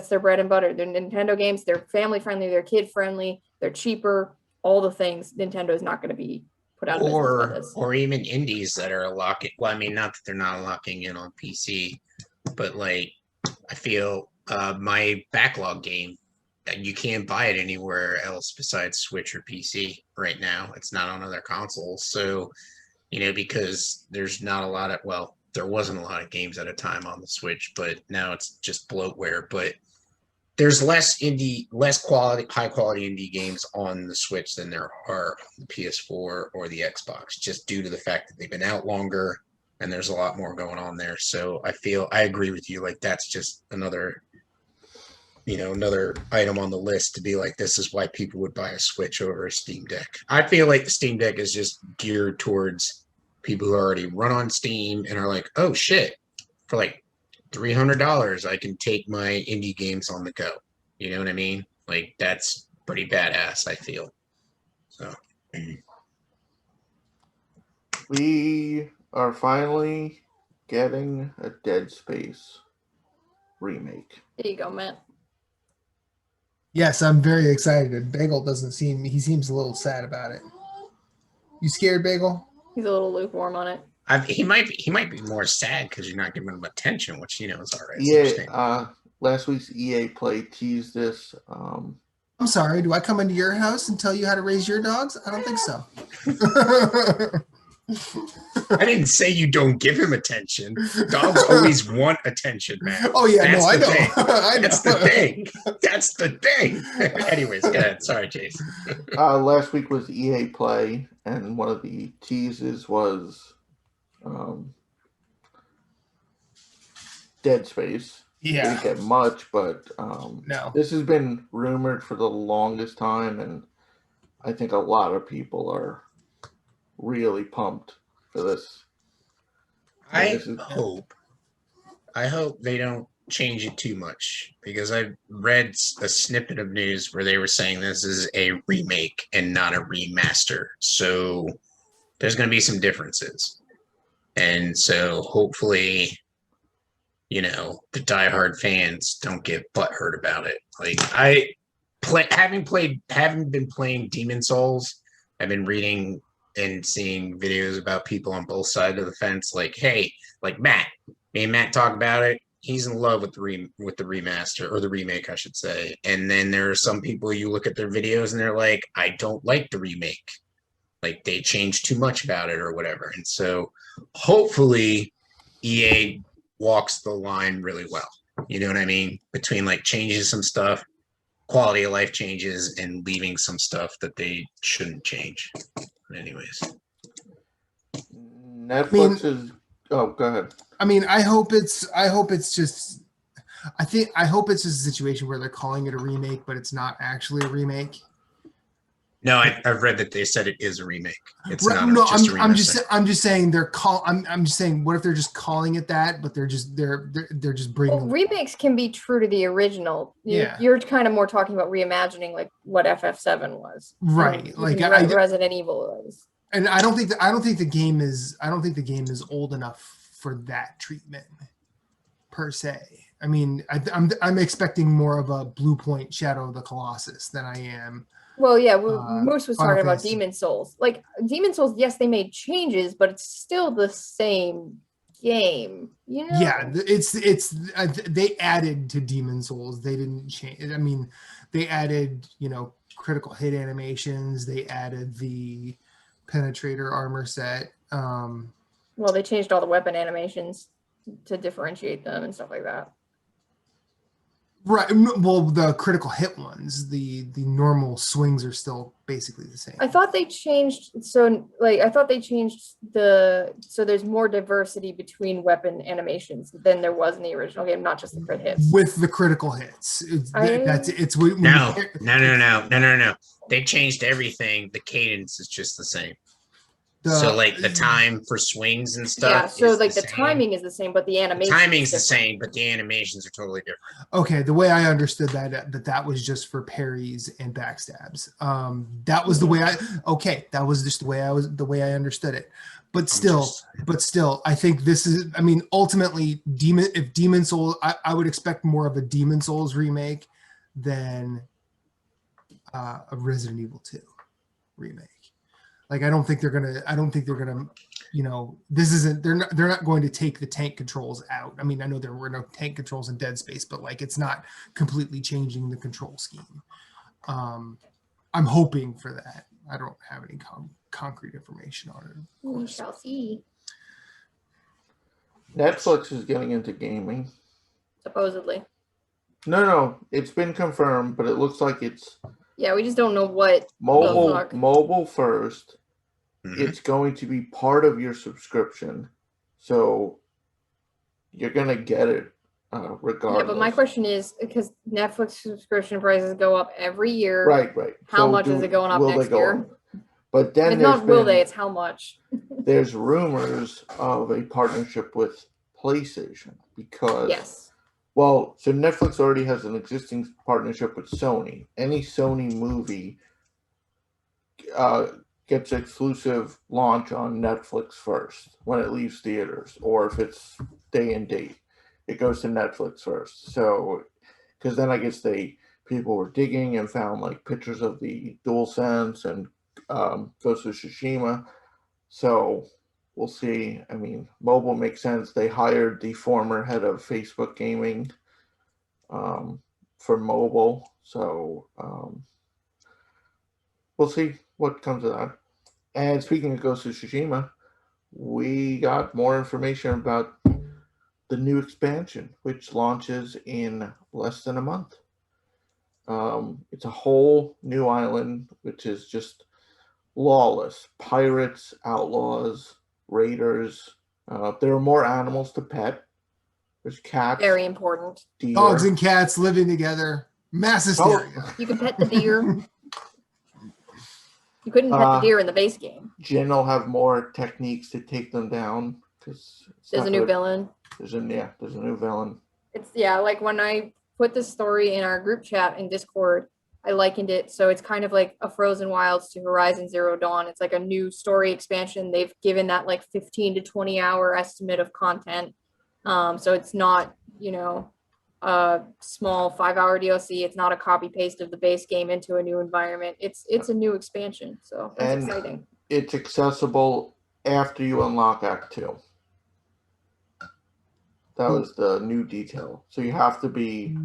their bread and butter. They're Nintendo games. They're family friendly. They're kid friendly. They're cheaper. All the things. Nintendo is not going to be put out of business by this. Or even indies that are locking. Well, I mean, not that they're not locking in on PC, but like I feel my backlog game, you can't buy it anywhere else besides Switch or PC right now. It's not on other consoles. So, because there's not a lot of, there wasn't a lot of games at a time on the Switch, but now it's just bloatware. But there's less high quality indie games on the Switch than there are on the PS4 or the Xbox, just due to the fact that they've been out longer and there's a lot more going on there. So I agree with you. Like that's just another item on the list to be like, this is why people would buy a Switch over a Steam Deck. I feel like the Steam Deck is just geared towards people who already run on Steam and are like, oh shit, for like $300, I can take my indie games on the go. You know what I mean? Like, that's pretty badass, I feel. So, We are finally getting a Dead Space remake. There you go, Matt. Yes, I'm very excited. Bagel he seems a little sad about it. You scared, Bagel? He's a little lukewarm on it. he might be more sad because you're not giving him attention, which is all right. Last week's EA Play teased this. I'm sorry. Do I come into your house and tell you how to raise your dogs? I don't think so. I didn't say you don't give him attention. Dogs always want attention, man. Oh yeah, That's I know. I know. That's the thing. That's the thing. Anyways, go ahead. Sorry, Jason. Last week was EA Play, and one of the teases was Dead Space. Yeah. Didn't get much, but No. This has been rumored for the longest time, and I think a lot of people are really pumped for this. I hope they don't change it too much, because I read a snippet of news where they were saying this is a remake and not a remaster. So there's going to be some differences. And so hopefully, the diehard fans don't get butthurt about it. Like, having been playing Demon Souls, I've been reading and seeing videos about people on both sides of the fence. Like, hey, like Matt, me and Matt talk about it. He's in love with the remaster, or the remake, I should say. And then there are some people, you look at their videos and they're like, I don't like the remake. Like, they changed too much about it or whatever. And so hopefully EA walks the line really well. You know what I mean? Between like changing some stuff, quality of life changes, and leaving some stuff that they shouldn't change. But anyways. Netflix is. Oh, go ahead. I mean, I hope it's just a situation where they're calling it a remake, but it's not actually a remake. No, I've read that they said it is a remake. It's right, not just a remake. I'm just saying I'm just saying, what if they're just calling it that, but they're just bringing. Well, remakes can be true to the original. You're kind of more talking about reimagining, like what FF7 was, right? Like Resident Evil was. And I don't think the game is old enough for that treatment per se. I mean, I'm expecting more of a Blue Point Shadow of the Colossus than I am. Well, yeah, Moose was talking about Demon Souls. Like, Demon Souls, yes, they made changes, but it's still the same game. Yeah, they added to Demon Souls. They didn't change. I mean, they added, critical hit animations. They added the penetrator armor set. Well, they changed all the weapon animations to differentiate them and stuff like that. Right. Well, the critical hit ones, the normal swings are still basically the same. I thought they changed. So there's more diversity between weapon animations than there was in the original game, not just the crit hits. With the critical hits, No. They changed everything. The cadence is just the same. So like the time for swings and stuff. Yeah, so like the timing is the same, but the animation. Timing's the same, but the animations are totally different. Okay, the way I understood that was just for parries and backstabs. That was the way that was just the way I understood it. But still, I think this is. I mean, ultimately, Demon Souls, I would expect more of a Demon Souls remake than a Resident Evil 2 remake. Like, I don't think they're gonna, this isn't, they're not going to take the tank controls out. I mean, I know there were no tank controls in Dead Space, but like, it's not completely changing the control scheme. I'm hoping for that. I don't have any concrete information on it. We shall see. Netflix is getting into gaming. Supposedly. No, it's been confirmed, but it looks like it's. Yeah, we just don't know what. Mobile first. Mm-hmm. It's going to be part of your subscription, so you're gonna get it regardless. Yeah, but my question is, because Netflix subscription prices go up every year. Right. How much is it going up next year? But then it's not will they? It's how much. There's rumors of a partnership with PlayStation because Yes. well, so Netflix already has an existing partnership with Sony. Any Sony movie gets exclusive launch on Netflix first when it leaves theaters, or if it's day and date, it goes to Netflix first. So, because then I guess people were digging and found like pictures of the DualSense and Ghost of Tsushima. So we'll see. I mean, mobile makes sense. They hired the former head of Facebook gaming for mobile. So we'll see what comes of that. And speaking of Ghost of Tsushima, we got more information about the new expansion, which launches in less than a month. It's a whole new island, which is just lawless. Pirates, outlaws, raiders. There are more animals to pet. There's cats. Very important. Deer. Dogs and cats living together. Mass hysteria. You can pet the deer. You couldn't pet the deer in the base game. Jin will have more techniques to take them down. There's a new villain. There's a new villain. It's like when I put this story in our group chat in Discord, I likened it. So it's kind of like a Frozen Wilds to Horizon Zero Dawn. It's like a new story expansion. They've given that like 15 to 20 hour estimate of content. So it's not, a small 5-hour DLC. It's not a copy paste of the base game into a new environment. It's a new expansion. So that's exciting. It's accessible after you unlock Act 2. That was the new detail. So you have to be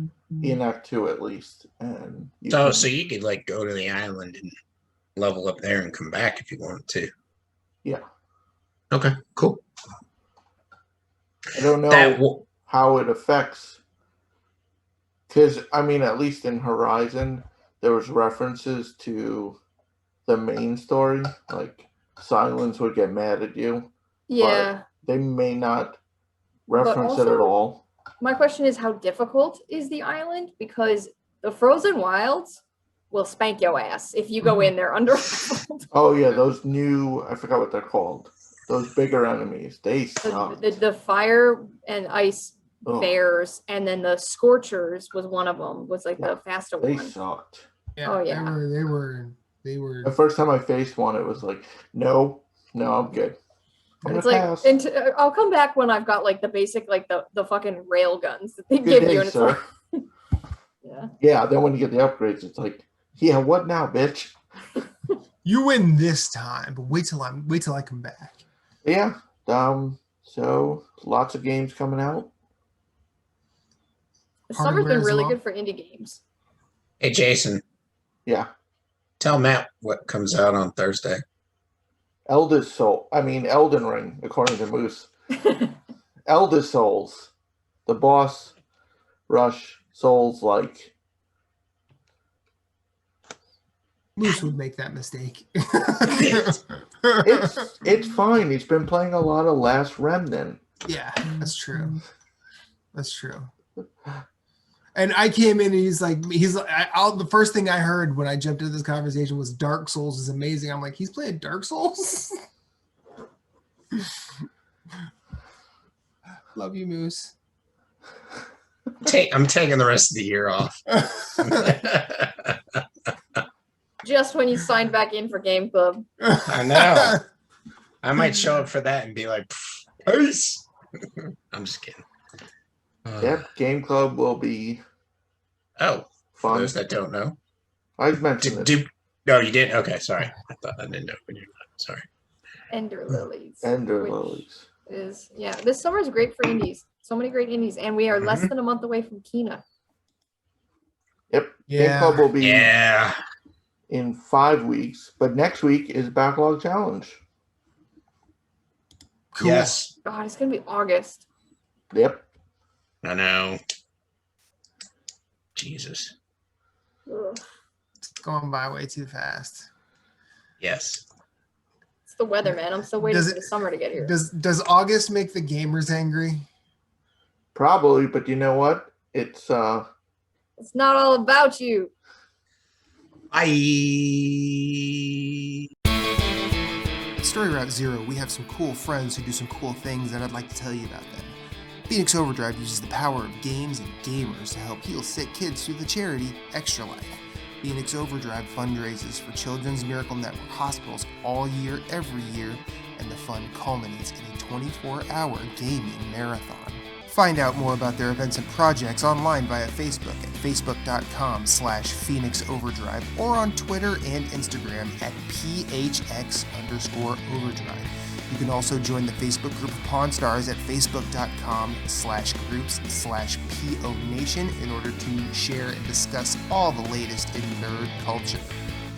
in Act 2 at least. And so you could like go to the island and level up there and come back if you wanted to. Yeah. Okay, cool. I don't know how it affects, because I mean, at least in Horizon, there was references to the main story. Like Silence would get mad at you. Yeah. They may not reference it at all. My question is, how difficult is the island? Because the Frozen Wilds will spank your ass if you go in there under. Oh yeah, those new, I forgot what they're called. Those bigger enemies, they suck. The fire and ice bears, and then the Scorchers was one of them. Was like the faster one. They sucked. Yeah, oh yeah, they were. The first time I faced one, it was like, no, I'm good. It's like, I'll come back when I've got like the basic, like the fucking rail guns that they give you, and it's like, yeah. Then when you get the upgrades, it's like, yeah, what now, bitch? You win this time, but wait till I come back. Yeah. So lots of games coming out. The summer's been really good for indie games. Hey, Jason. Yeah. Tell Matt what comes out on Thursday. Elden Ring, according to Moose. Elder Souls. The boss rush Souls-like. Moose would make that mistake. It's fine. He's been playing a lot of Last Remnant. Yeah, that's true. And I came in and he's like, the first thing I heard when I jumped into this conversation was Dark Souls is amazing. I'm like, he's playing Dark Souls? Love you, Moose. I'm taking the rest of the year off. Just when you signed back in for Game Club. I know. I might show up for that and be like, peace. I'm just kidding. Yep, Game Club will be fun. For those that don't know. I've mentioned it. No, you did? Okay, sorry. I didn't know when you were sorry. Ender Lilies. Ender Lilies. This summer is great for indies. So many great indies. And we are less than a month away from Kina. Yep. Yeah. Game Club will be in 5 weeks, but next week is Backlog Challenge. Cool. Yes. God, it's going to be August. Yep. I know. Jesus. Ugh. It's going by way too fast. Yes. It's the weather, man. I'm still waiting for the summer to get here. Does August make the gamers angry? Probably, but you know what? It's not all about you. At Story Route Zero, we have some cool friends who do some cool things, and I'd like to tell you about them. Phoenix Overdrive uses the power of games and gamers to help heal sick kids through the charity Extra Life. Phoenix Overdrive fundraises for Children's Miracle Network hospitals all year, every year, and the fund culminates in a 24-hour gaming marathon. Find out more about their events and projects online via Facebook at facebook.com/Phoenix Overdrive or on Twitter and Instagram at PHX_Overdrive. You can also join the Facebook group of Pawn Stars at facebook.com/groups/PO Nation in order to share and discuss all the latest in nerd culture.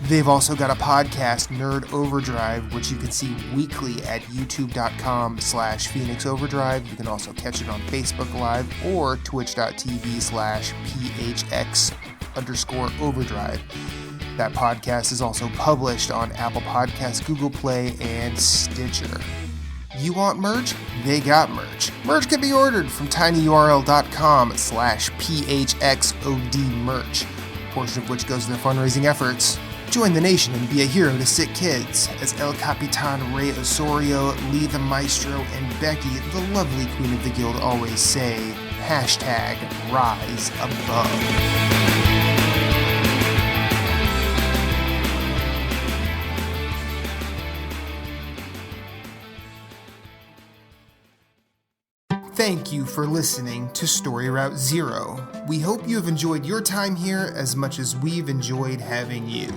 They've also got a podcast, Nerd Overdrive, which you can see weekly at youtube.com/Phoenix Overdrive. You can also catch it on Facebook Live or twitch.tv/PHX_Overdrive. That podcast is also published on Apple Podcasts, Google Play, and Stitcher. You want merch? They got merch. Merch can be ordered from tinyurl.com/PHXODmerch, a portion of which goes to their fundraising efforts. Join the nation and be a hero to sick kids, as El Capitan Rey Osorio, Lee the Maestro, and Becky, the lovely queen of the guild, always say, #Rise Above. Thank you for listening to Story Route Zero. We hope you have enjoyed your time here as much as we've enjoyed having you.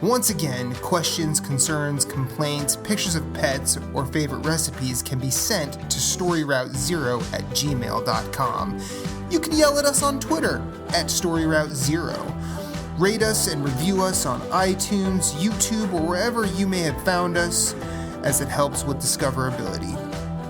Once again, questions, concerns, complaints, pictures of pets, or favorite recipes can be sent to storyroute0@gmail.com. You can yell at us on Twitter at StoryRoute0. Rate us and review us on iTunes, YouTube, or wherever you may have found us, as it helps with discoverability.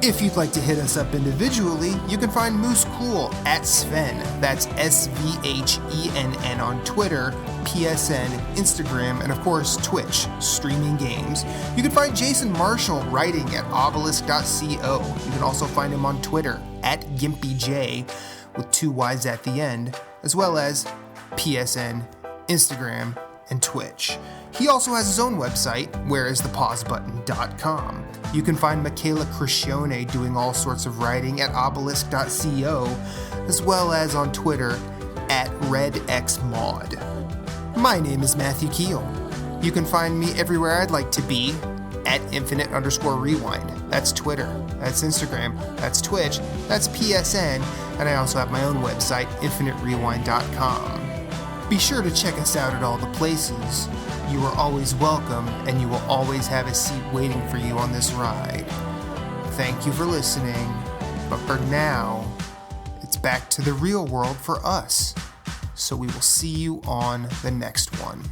If you'd like to hit us up individually, you can find Moose Cool at Sven, that's SVHENN on Twitter, PSN, Instagram, and of course Twitch, streaming games. You can find Jason Marshall writing at obelisk.co. You can also find him on Twitter at GimpyJ with 2 Y's at the end, as well as PSN, Instagram, and Twitch. He also has his own website, whereisthepausebutton.com. You can find Michaela Crescione doing all sorts of writing at obelisk.co, as well as on Twitter at RedXMod. My name is Matthew Keel. You can find me everywhere I'd like to be at infinite_rewind. That's Twitter, that's Instagram, that's Twitch, that's PSN, and I also have my own website, infiniterewind.com. Be sure to check us out at all the places. You are always welcome, and you will always have a seat waiting for you on this ride. Thank you for listening, but for now, it's back to the real world for us. So we will see you on the next one.